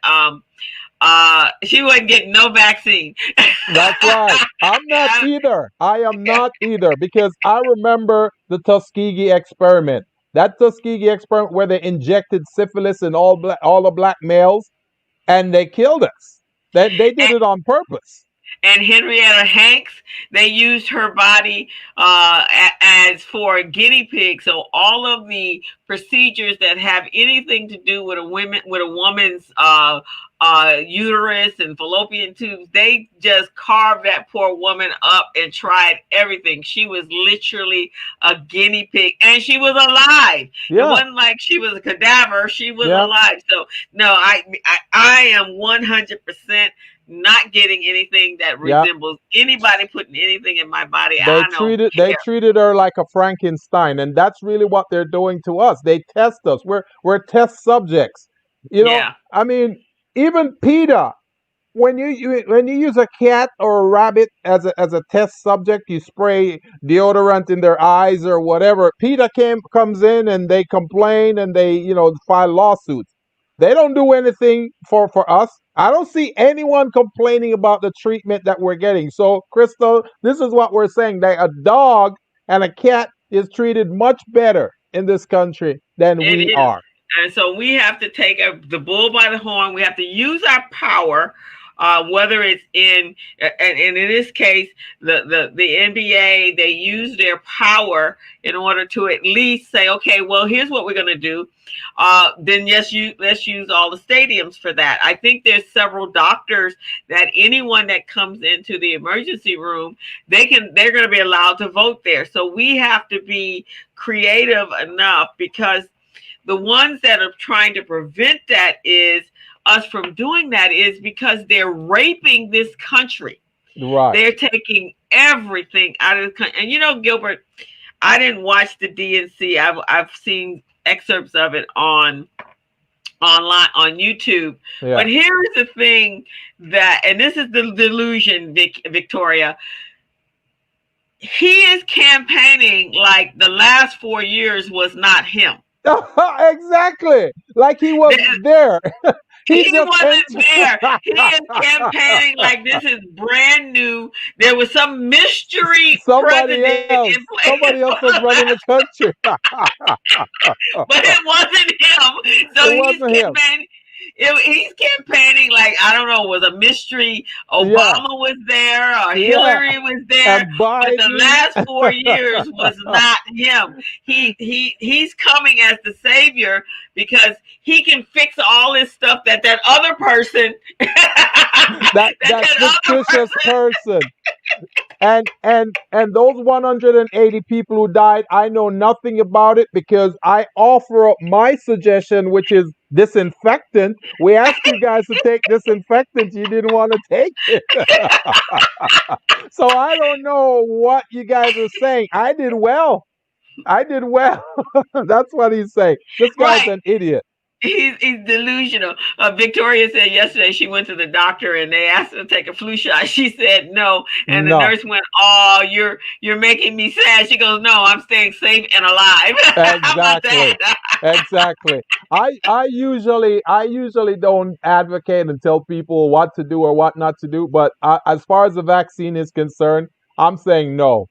she wasn't getting no vaccine. that's right. I'm not either. I am not either because I remember the Tuskegee experiment. That Tuskegee experiment where they injected syphilis in all the black males and they killed us. They did and, it on purpose. and Henrietta Hanks, they used her body as for a guinea pig. So all of the procedures that have anything to do with a woman's uterus and fallopian tubes, they just carved that poor woman up and tried everything. She was literally a guinea pig, and she was alive. It Yeah, wasn't like she was a cadaver; she was yeah, alive. So no, I am 100% not getting anything that yeah. resembles anybody putting anything in my body. They I don't treated they care. treated her like a Frankenstein, and that's really what they're doing to us. They test us. We're test subjects. Yeah. I mean, even PETA. When you use a cat or a rabbit as a test subject, you spray deodorant in their eyes or whatever. PETA comes in and they complain and they file lawsuits. They don't do anything for us. I don't see anyone complaining about the treatment that we're getting. So, Crystal, this is what we're saying: that a dog and a cat is treated much better in this country than It we is. are. And so we have to take the bull by the horn. We have to use our power whether it's and in this case, the NBA, they use their power in order to at least say, okay, well, here's what we're going to do. Then yes, let's use all the stadiums for that. I think there's several doctors that anyone that comes into the emergency room, they're going to be allowed to vote there. So we have to be creative enough, because the ones that are trying to prevent that is us from doing that is because they're raping this country. Right. They're taking everything out of the country. And you know, Gilbert, I didn't watch the DNC. I've seen excerpts of it online on YouTube. Yeah. But here's the thing and this is the delusion, Victoria. He is campaigning like the last 4 years was not him. Exactly. Like he was there. He wasn't there. He is campaigning like this is brand new. There was some mystery president in place. Somebody else was running the country. But it wasn't him. So he's campaigning like, I don't know, was a mystery. Obama was there or Hillary was there. But the last 4 years was not him. He's coming as the savior because he can fix all this stuff that other person that fictitious person. And those 180 people who died, I know nothing about it because I offer up my suggestion, which is disinfectant. We asked you guys to take disinfectant. You didn't want to take it. So I don't know what you guys are saying. I did well. That's what he's saying. This guy's an idiot. He's delusional. Victoria said yesterday she went to the doctor and they asked her to take a flu shot. She said no, and the nurse went, "Oh, you're making me sad." She goes, "No, I'm staying safe and alive." Exactly. I usually don't advocate and tell people what to do or what not to do, but as far as the vaccine is concerned, I'm saying no.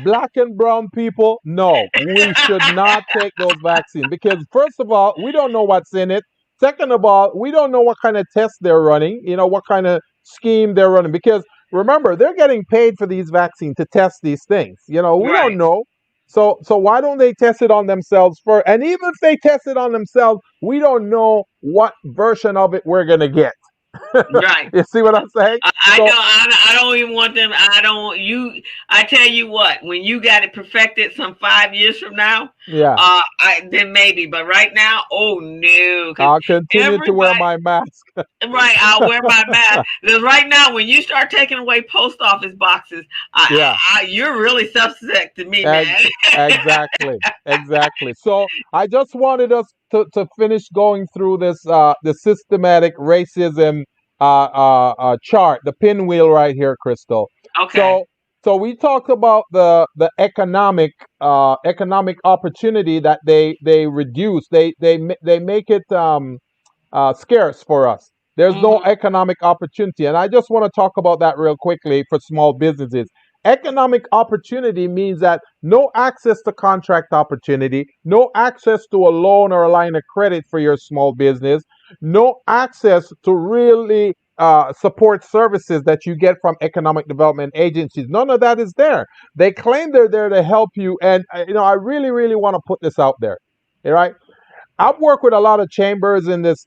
Black and brown people, no, we should not take those vaccines because first of all, we don't know what's in it. Second of all, we don't know what kind of tests they're running, what kind of scheme they're running. Because remember, they're getting paid for these vaccines to test these things. We don't know. So why don't they test it on themselves first? And even if they test it on themselves, we don't know what version of it we're gonna get. Right. You see what I'm saying? I don't even want them. I tell you what, when you got it perfected some 5 years from now, then maybe. But right now, oh no. I'll continue to wear my mask. Right, I'll wear my mask. Because right now, when you start taking away post office boxes, you're really suspect to me, man. Exactly. So I just wanted us to finish going through this the systematic racism chart, the pinwheel right here, Crystal. Okay. So we talked about the economic opportunity that they reduce. They make it scarce for us. There's no economic opportunity, and I just want to talk about that real quickly for small businesses. Economic opportunity means that no access to contract opportunity, no access to a loan or a line of credit for your small business, no access to really support services that you get from economic development agencies. None of that is there. They claim they're there to help you, and I really, really want to put this out there. All right. I've worked with a lot of chambers in this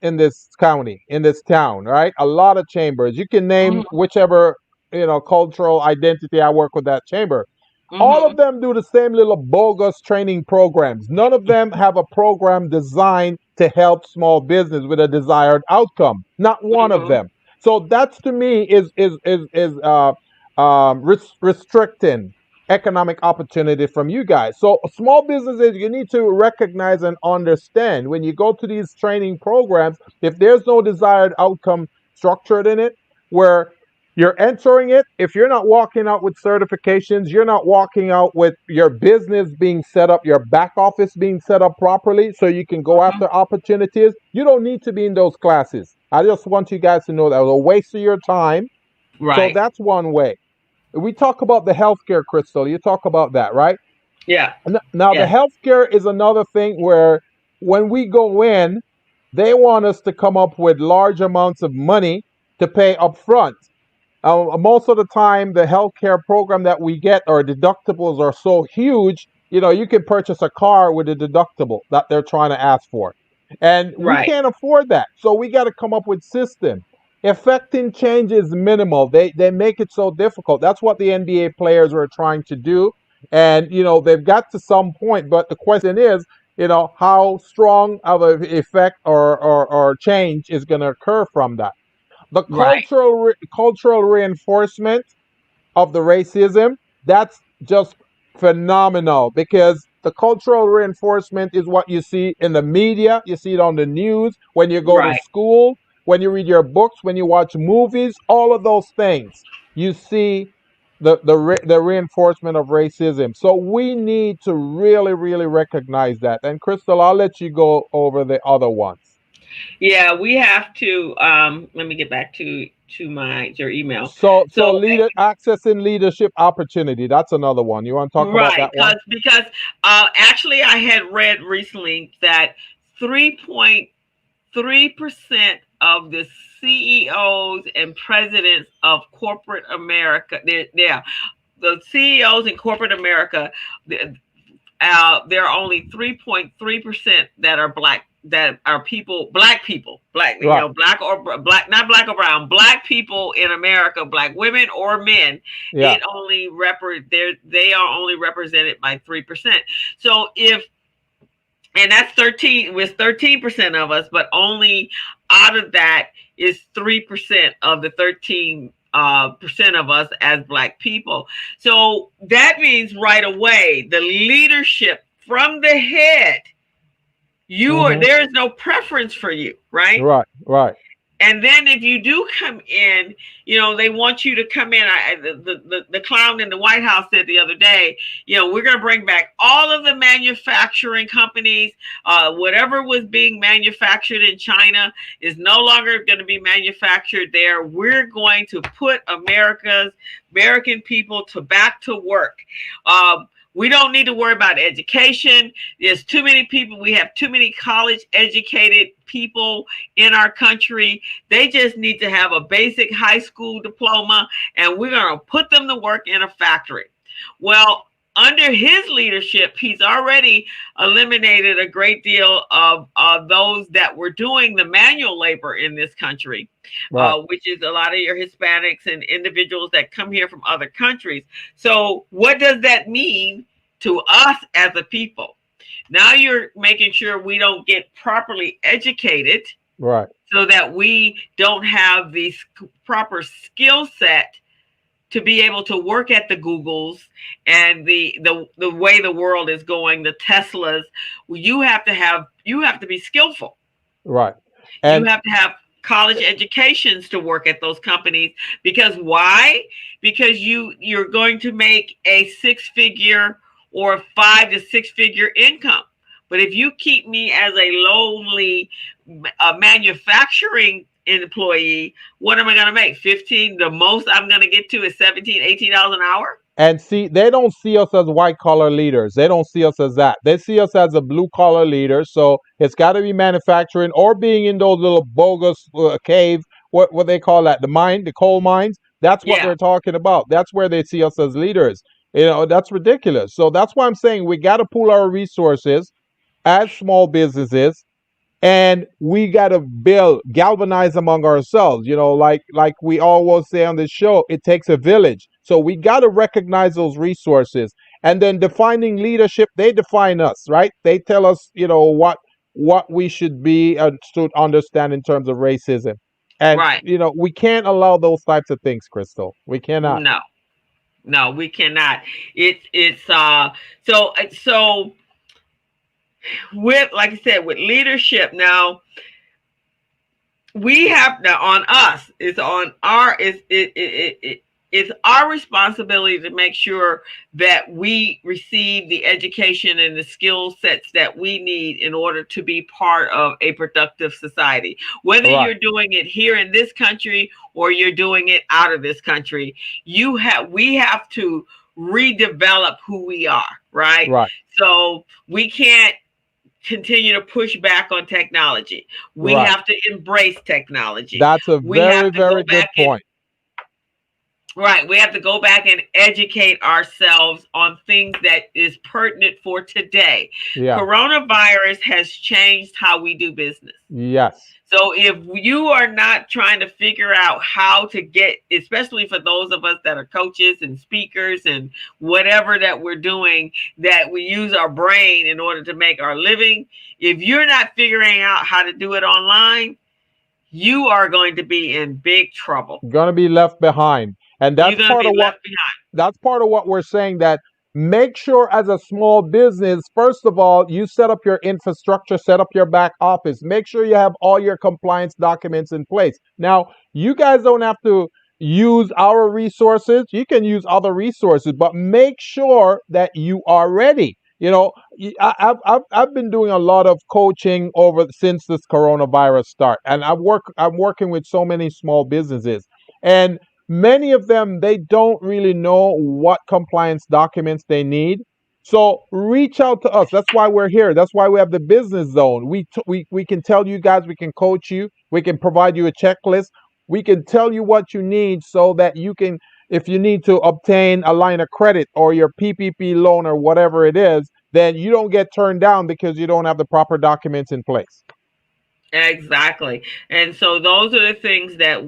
county, in this town, right? A lot of chambers. You can name whichever cultural identity I work with that chamber. All of them do the same little bogus training programs. None of them have a program designed to help small business with a desired outcome. Not one of them. So that's to me is restricting economic opportunity from you guys. So small businesses, you need to recognize and understand when you go to these training programs, if there's no desired outcome structured in it, where you're entering it, if you're not walking out with certifications, you're not walking out with your business being set up, your back office being set up properly so you can go after opportunities, you don't need to be in those classes. I just want you guys to know that was a waste of your time. Right. So that's one way. We talk about the healthcare, Crystal. You talk about that, right? Yeah. Now, the healthcare is another thing where when we go in, they want us to come up with large amounts of money to pay up front. Most of the time, the healthcare program that we get, our deductibles are so huge. You can purchase a car with a deductible that they're trying to ask for, and we Right. can't afford that. So we got to come up with system. Effecting change is minimal. They make it so difficult. That's what the NBA players are trying to do, and they've got to some point. But the question is, how strong of an effect or change is going to occur from that. The Right. cultural reinforcement of the racism, that's just phenomenal, because the cultural reinforcement is what you see in the media, you see it on the news, when you go to Right. school, when you read your books, when you watch movies, all of those things. You see the reinforcement of racism. So we need to really, really recognize that. And Crystal, I'll let you go over the other ones. Yeah, we have to let me get back to my your email. So So leader accessing leadership opportunity. That's another one. You want to talk about right, that one? because actually I had read recently that 3.3% of the CEOs and presidents of corporate America, yeah, the CEOs in corporate America, there are only 3.3% that are black, that are black people, Right. black or black, not black or brown, black people in America, black women or men. Yeah. They are only represented by 3%. So if, and that's 13 with 13% of us, but only out of that is 3% of the 13 percent of us as black people. So that means right away the leadership from the head, Hmm. there is no preference for you, right? Right. Right. And then if you do come in, they want you to come in. The clown in the White House said the other day, we're going to bring back all of the manufacturing companies. Whatever was being manufactured in China is no longer going to be manufactured there. We're going to put American people back to work. We don't need to worry about education. There's too many people. We have too many college educated people in our country. They just need to have a basic high school diploma, and we're going to put them to work in a factory. Well, under his leadership, he's already eliminated a great deal of those that were doing the manual labor in this country, Right. which is a lot of your Hispanics and individuals that come here from other countries. So what does that mean to us as a people? Now you're making sure we don't get properly educated, Right. so that we don't have the proper skill set to be able to work at the Googles and the way the world is going, the Teslas. You have to be skillful. Right. You And have to have college educations to work at those companies. Because why? Because you're going to make a 6-figure or 5 to 6 figure income. But if you keep me as a lonely manufacturing employee, what am I going to make? 15. The most I'm going to get to is 17, $18 an hour. and see, they don't see us as white collar leaders. They don't see us as that. They see us as a blue collar leader. So it's got to be manufacturing or being in those little bogus caves. What they call that? The coal mines. That's what Yeah. they're talking about. That's where they see us as leaders. That's ridiculous. So that's why I'm saying we got to pool our resources as small businesses, and we got to galvanize among ourselves. Like we always say on this show, it takes a village. So we got to recognize those resources, and then defining leadership, they define us, right? They tell us what we should be and to understand in terms of racism. And Right. we can't allow those types of things, Crystal. We cannot. No. No, we cannot. So with, like I said, with leadership now, we have now on us. It's our responsibility to make sure that we receive the education and the skill sets that we need in order to be part of a productive society. Whether Right. you're doing it here in this country or you're doing it out of this country, we have to redevelop who we are, right? Right. So we can't continue to push back on technology. We Right. have to embrace technology. That's a We very, have to very go good back and point. right, we have to go back and educate ourselves on things that is pertinent for today. Yeah. Coronavirus has changed how we do business. Yes. So if you are not trying to figure out how to get, especially for those of us that are coaches and speakers and whatever that we're doing, that we use our brain in order to make our living, if you're not figuring out how to do it online, you are going to be in big trouble. Going to be left behind. And You're that's going to part be of what left behind. we're saying, that make sure as a small business, first of all, you set up your infrastructure, set up your back office, make sure you have all your compliance documents in place. Now, you guys don't have to use our resources, you can use other resources, but make sure that you are ready. I've been doing a lot of coaching over since this coronavirus start, and I'm working with so many small businesses, and many of them, they don't really know what compliance documents they need. So reach out to us. That's why we're here. That's why we have the business zone. We can tell you guys, we can coach you, we can provide you a checklist, we can tell you what you need so that you can, if you need to obtain a line of credit or your PPP loan or whatever it is, then you don't get turned down because you don't have the proper documents in place. Exactly. And so those are the things that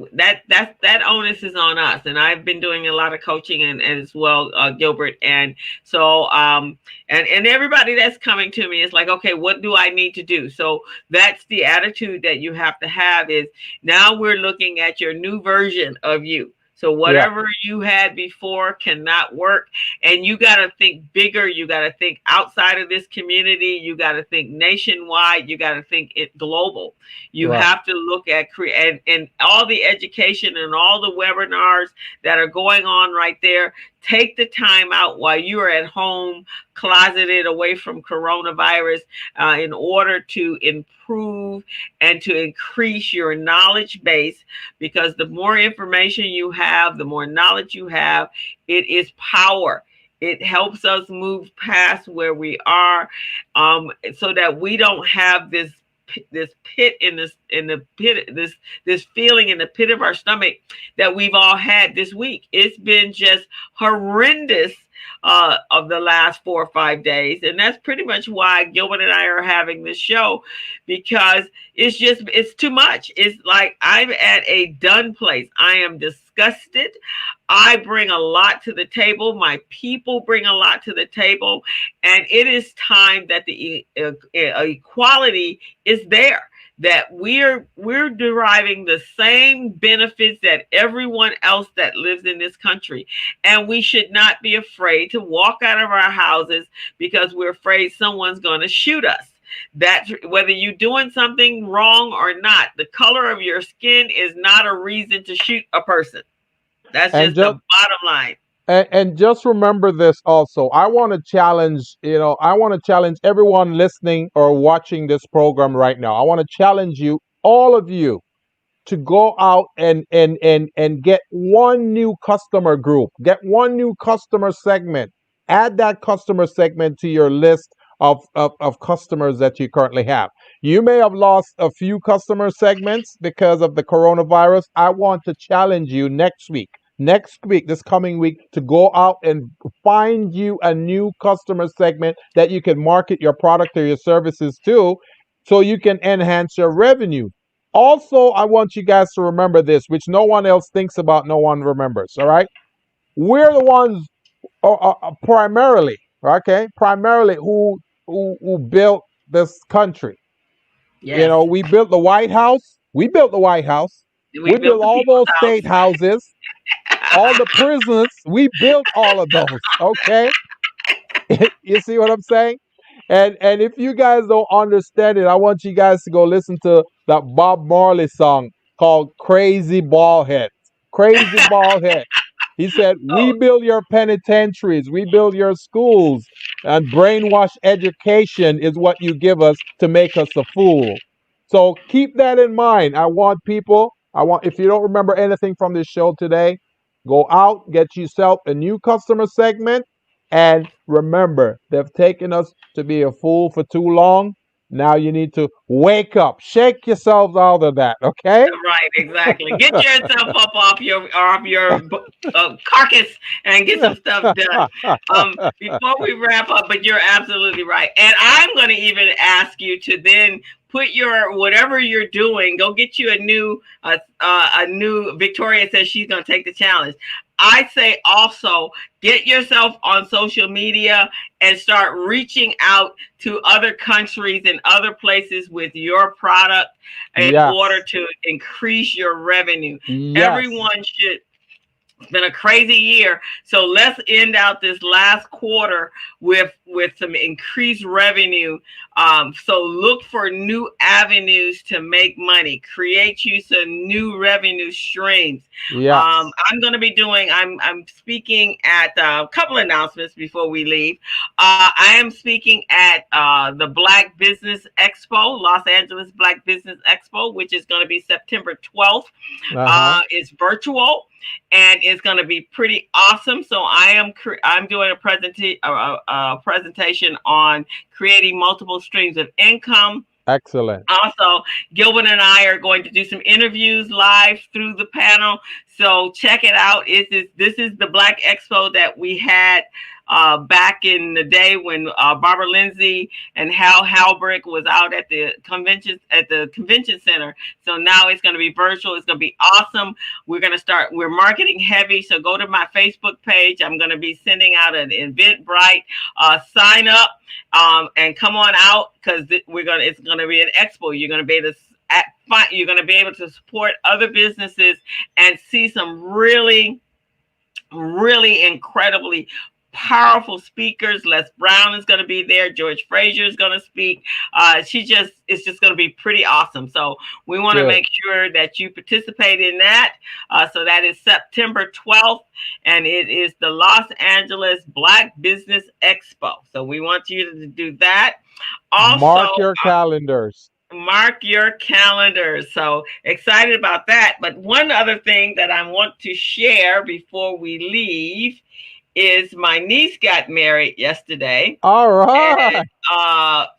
onus is on us. And I've been doing a lot of coaching and as well, Gilbert. And so and everybody that's coming to me is like, okay, what do I need to do? So that's the attitude that you have to have, is now we're looking at your new version of you. So Yeah. whatever you had before cannot work. And you got to think bigger. You got to think outside of this community. You got to think nationwide. You got to think it global. You Right. have to look at and all the education and all the webinars that are going on right there. Take the time out while you are at home, closeted away from coronavirus, in order to improve and to increase your knowledge base. Because the more information you have, the more knowledge you have, it is power. It helps us move past where we are, so that we don't have this pit in the pit, this feeling in the pit of our stomach that we've all had this week. It's been just horrendous, of the last 4 or 5 days, and that's pretty much why Gilbert and I are having this show, because it's too much. It's like I'm at a done place. I am disgusted. I bring a lot to the table. My people bring a lot to the table, and it is time that the equality is there. That we're deriving the same benefits that everyone else that lives in this country, and we should not be afraid to walk out of our houses because we're afraid someone's going to shoot us. That whether you're doing something wrong or not, the color of your skin is not a reason to shoot a person. That's And just the just bottom line. and just remember this also. I want to challenge, I want to challenge everyone listening or watching this program right now. I want to challenge you, all of you, to go out and get one new customer group, get one new customer segment, add that customer segment to your list of customers that you currently have. You may have lost a few customer segments because of the coronavirus. I want to challenge you next week, this coming week, to go out and find you a new customer segment that you can market your product or your services to, so you can enhance your revenue. Also, I want you guys to remember this, which no one else thinks about, no one remembers. All right, we're the ones, primarily, okay, primarily who built this country. Yes, We built the White House. We built the White House. we We built built the all people's those state houses, all house. the prisons. We built all of those. Okay, you see what I'm saying? And if you guys don't understand it, I want you guys to go listen to that Bob Marley song called "Crazy Ballhead." Crazy Ballhead. He said, "We Oh, build your penitentiaries, we build your schools, and brainwash education is what you give us to make us a fool." So keep that in mind. If you don't remember anything from this show today, go out, get yourself a new customer segment, and remember, they've taken us to be a fool for too long. Now you need to wake up, shake yourselves out of that, okay? Right, exactly. Get yourself up off your carcass and get some stuff done. Before we wrap up, but you're absolutely right, and I'm going to even ask you to then put your whatever you're doing. Go get you a new. Victoria says she's going to take the challenge. I say also get yourself on social media and start reaching out to other countries and other places with your product in order Yes. to increase your revenue. Yes. Everyone should. It's been a crazy year, so let's end out this last quarter with some increased revenue. So look for new avenues to make money. Create you some new revenue streams. Yes. I'm going to be doing. I'm speaking at a couple of announcements before we leave. I am speaking at the Black Business Expo, Los Angeles Black Business Expo, which is going to be September 12th. Uh-huh. It's virtual and it's going to be pretty awesome. So I'm doing a presentation on creating multiple streams of income. Excellent. Also, Gilbert and I are going to do some interviews live through the panel. So check it out. This is the Black Expo that we had back in the day when Barbara Lindsay and Hal Halbrick was out at the convention center. So now it's going to be virtual. It's going to be awesome. We're marketing heavy. So go to my Facebook page. I'm going to be sending out an Eventbrite sign up and come on out because it's going to be an expo. You're going to be able to support other businesses and see some really, really incredibly powerful speakers. Les Brown is going to be there. George Frazier is going to speak. It's just going to be pretty awesome. So we want to make sure that you participate in that. So that is September 12th, and it is the Los Angeles Black Business Expo. So we want you to do that. Also, mark your calendars. Mark your calendars. So excited about that. But one other thing that I want to share before we leave is my niece got married yesterday. All right. And,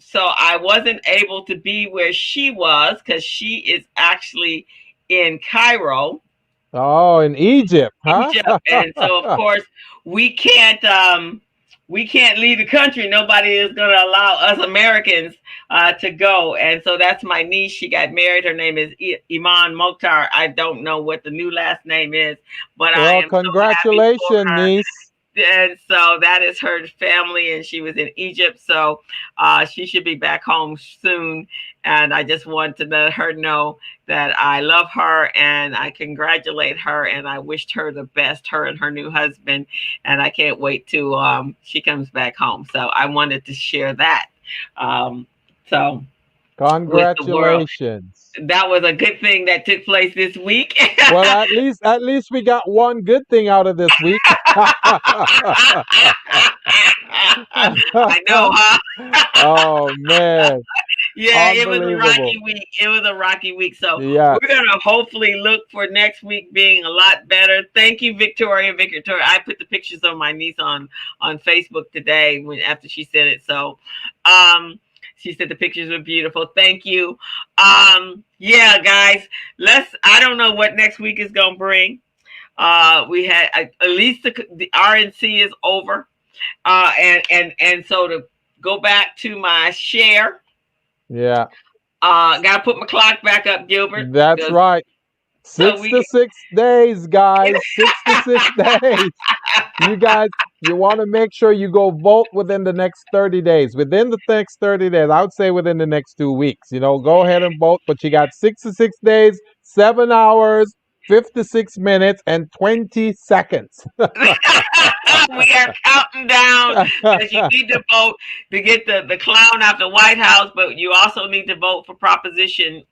so I wasn't able to be where she was because she is actually in Cairo. Oh, in Egypt, huh? Egypt. And so of course we can't leave the country. Nobody is going to allow us Americans to go. And so that's my niece. She got married. Her name is Iman Mokhtar. I don't know what the new last name is, but I am congratulations, so happy for her. niece. And so that is her family, and she was in Egypt. So she should be back home soon. And I just want to let her know that I love her and I congratulate her and I wished her the best, her and her new husband. And I can't wait till she comes back home. So I wanted to share that. So congratulations. That was a good thing that took place this week. Well, at least we got one good thing out of this week. I know, huh? Oh man. Yeah, it was a rocky week. It was a rocky week. So we're gonna hopefully look for next week being a lot better. Thank you, Victoria. Victoria, I put the pictures of my niece on Facebook today after she said it. So she said the pictures were beautiful. Thank you. Yeah, guys, I don't know what next week is gonna bring. We had at least the RNC is over. And so to go back to my share. Yeah. Gotta put my clock back up, Gilbert. That's right. 6 to 6 days, guys. 6 to 6 days. You guys, you want to make sure you go vote within the next 30 days. Within the next 30 days, I would say within the next 2 weeks. Go ahead and vote. But you got 6 to 6 days, 7 hours, 56 minutes, and 20 seconds. We are counting down because you need to vote to get the clown out the White House, but you also need to vote for Proposition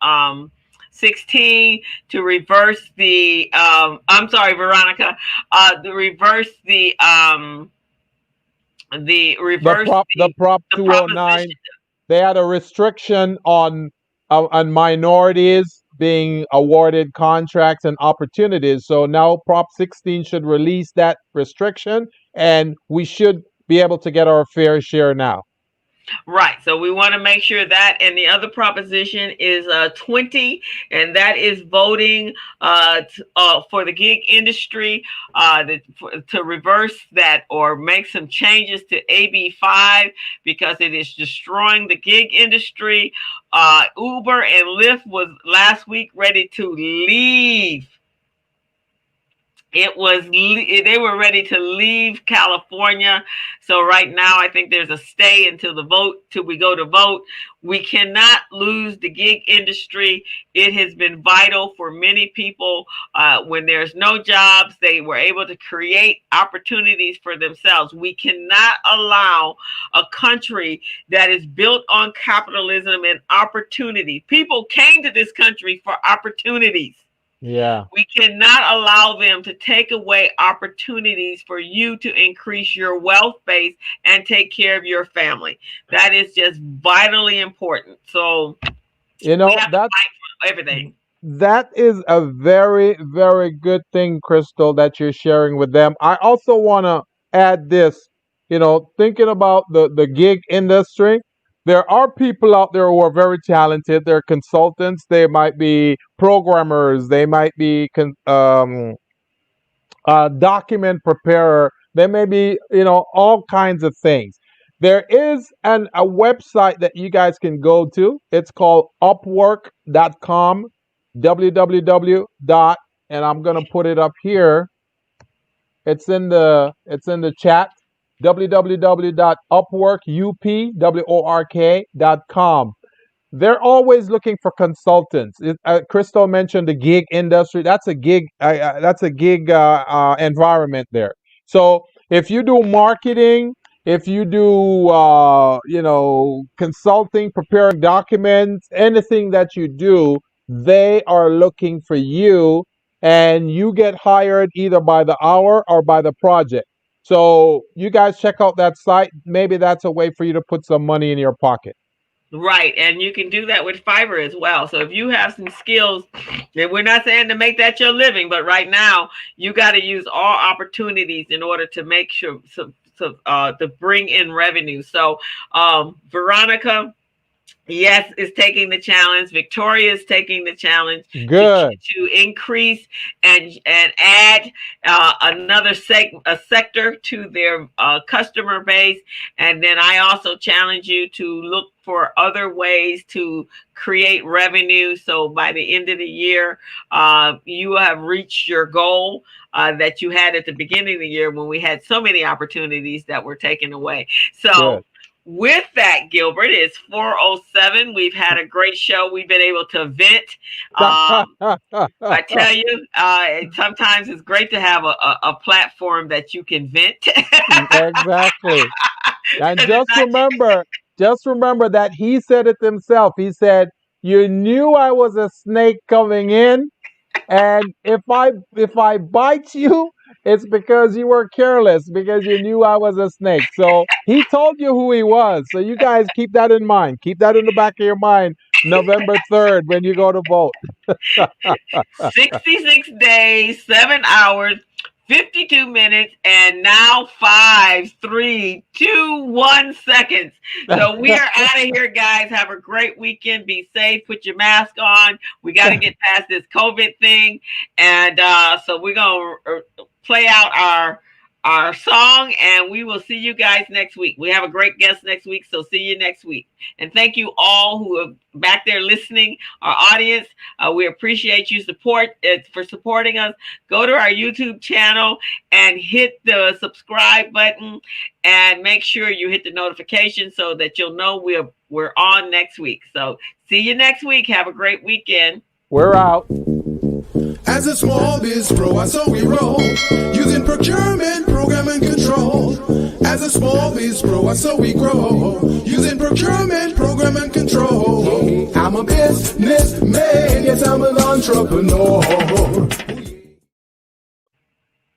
16 to reverse the I'm sorry, Veronica, to reverse the Prop 209. They had a restriction on minorities being awarded contracts and opportunities. So now Prop 16 should release that restriction, and we should be able to get our fair share now. Right. So we want to make sure that. And the other proposition is 20, and that is voting for the gig industry to reverse that or make some changes to AB5 because it is destroying the gig industry. Uber and Lyft was last week ready to leave. They were ready to leave California. So right now, I think there's a stay until we go to vote. We cannot lose the gig industry. It has been vital for many people. When there's no jobs, they were able to create opportunities for themselves. We cannot allow a country that is built on capitalism and opportunity. People came to this country for opportunities. Yeah. We cannot allow them to take away opportunities for you to increase your wealth base and take care of your family. That is just vitally important. So, You know, we have to that's fight for everything. that is a very, very good thing, Crystal, that you're sharing with them. I also want to add this, thinking about the gig industry. There are people out there who are very talented. They're consultants. They might be programmers. They might be document preparer. There may be, all kinds of things. There is a website that you guys can go to. It's called upwork.com, www dot, and I'm gonna put it up here. It's in the chat. www.upwork.com. They're always looking for consultants. Crystal mentioned the gig industry. That's a gig. That's a gig environment there. So if you do marketing, if you do consulting, preparing documents, anything that you do, they are looking for you, and you get hired either by the hour or by the project. So you guys check out that site. Maybe that's a way for you to put some money in your pocket. Right. And you can do that with Fiverr as well. So if you have some skills, and we're not saying to make that your living, but right now you got to use all opportunities in order to make sure to bring in revenue. So Veronica, yes, is taking the challenge. Victoria is taking the challenge. Good. To increase and add another sector to their customer base. And then I also challenge you to look for other ways to create revenue. So by the end of the year, you will have reached your goal that you had at the beginning of the year when we had so many opportunities that were taken away. So. Good. With that, Gilbert, it's 4:07. We've had a great show. We've been able to vent. I tell you, sometimes it's great to have a platform that you can vent. Exactly. And just remember that he said it himself. He said, "You knew I was a snake coming in, and if I bite you, it's because you were careless, because you knew I was a snake." So he told you who he was. So you guys keep that in mind. Keep that in the back of your mind. November 3rd when you go to vote. 66 days, 7 hours, 52 minutes, and now 5, 3, 2, 1 seconds. So we are out of here, guys. Have a great weekend. Be safe. Put your mask on. We got to get past this COVID thing. And so we're going to play out our song, and we will see you guys next week. We have a great guest next week, so see you next week. And thank you all who are back there listening, our audience. We appreciate you for supporting us. Go to our YouTube channel and hit the subscribe button, and make sure you hit the notification so that you'll know we're on next week. So see you next week. Have a great weekend. We're out. As a small biz pro, I saw we roll, using procurement, program and control. As a small biz pro, I saw we grow, using procurement, program and control. I'm a businessman, yes, I'm an entrepreneur.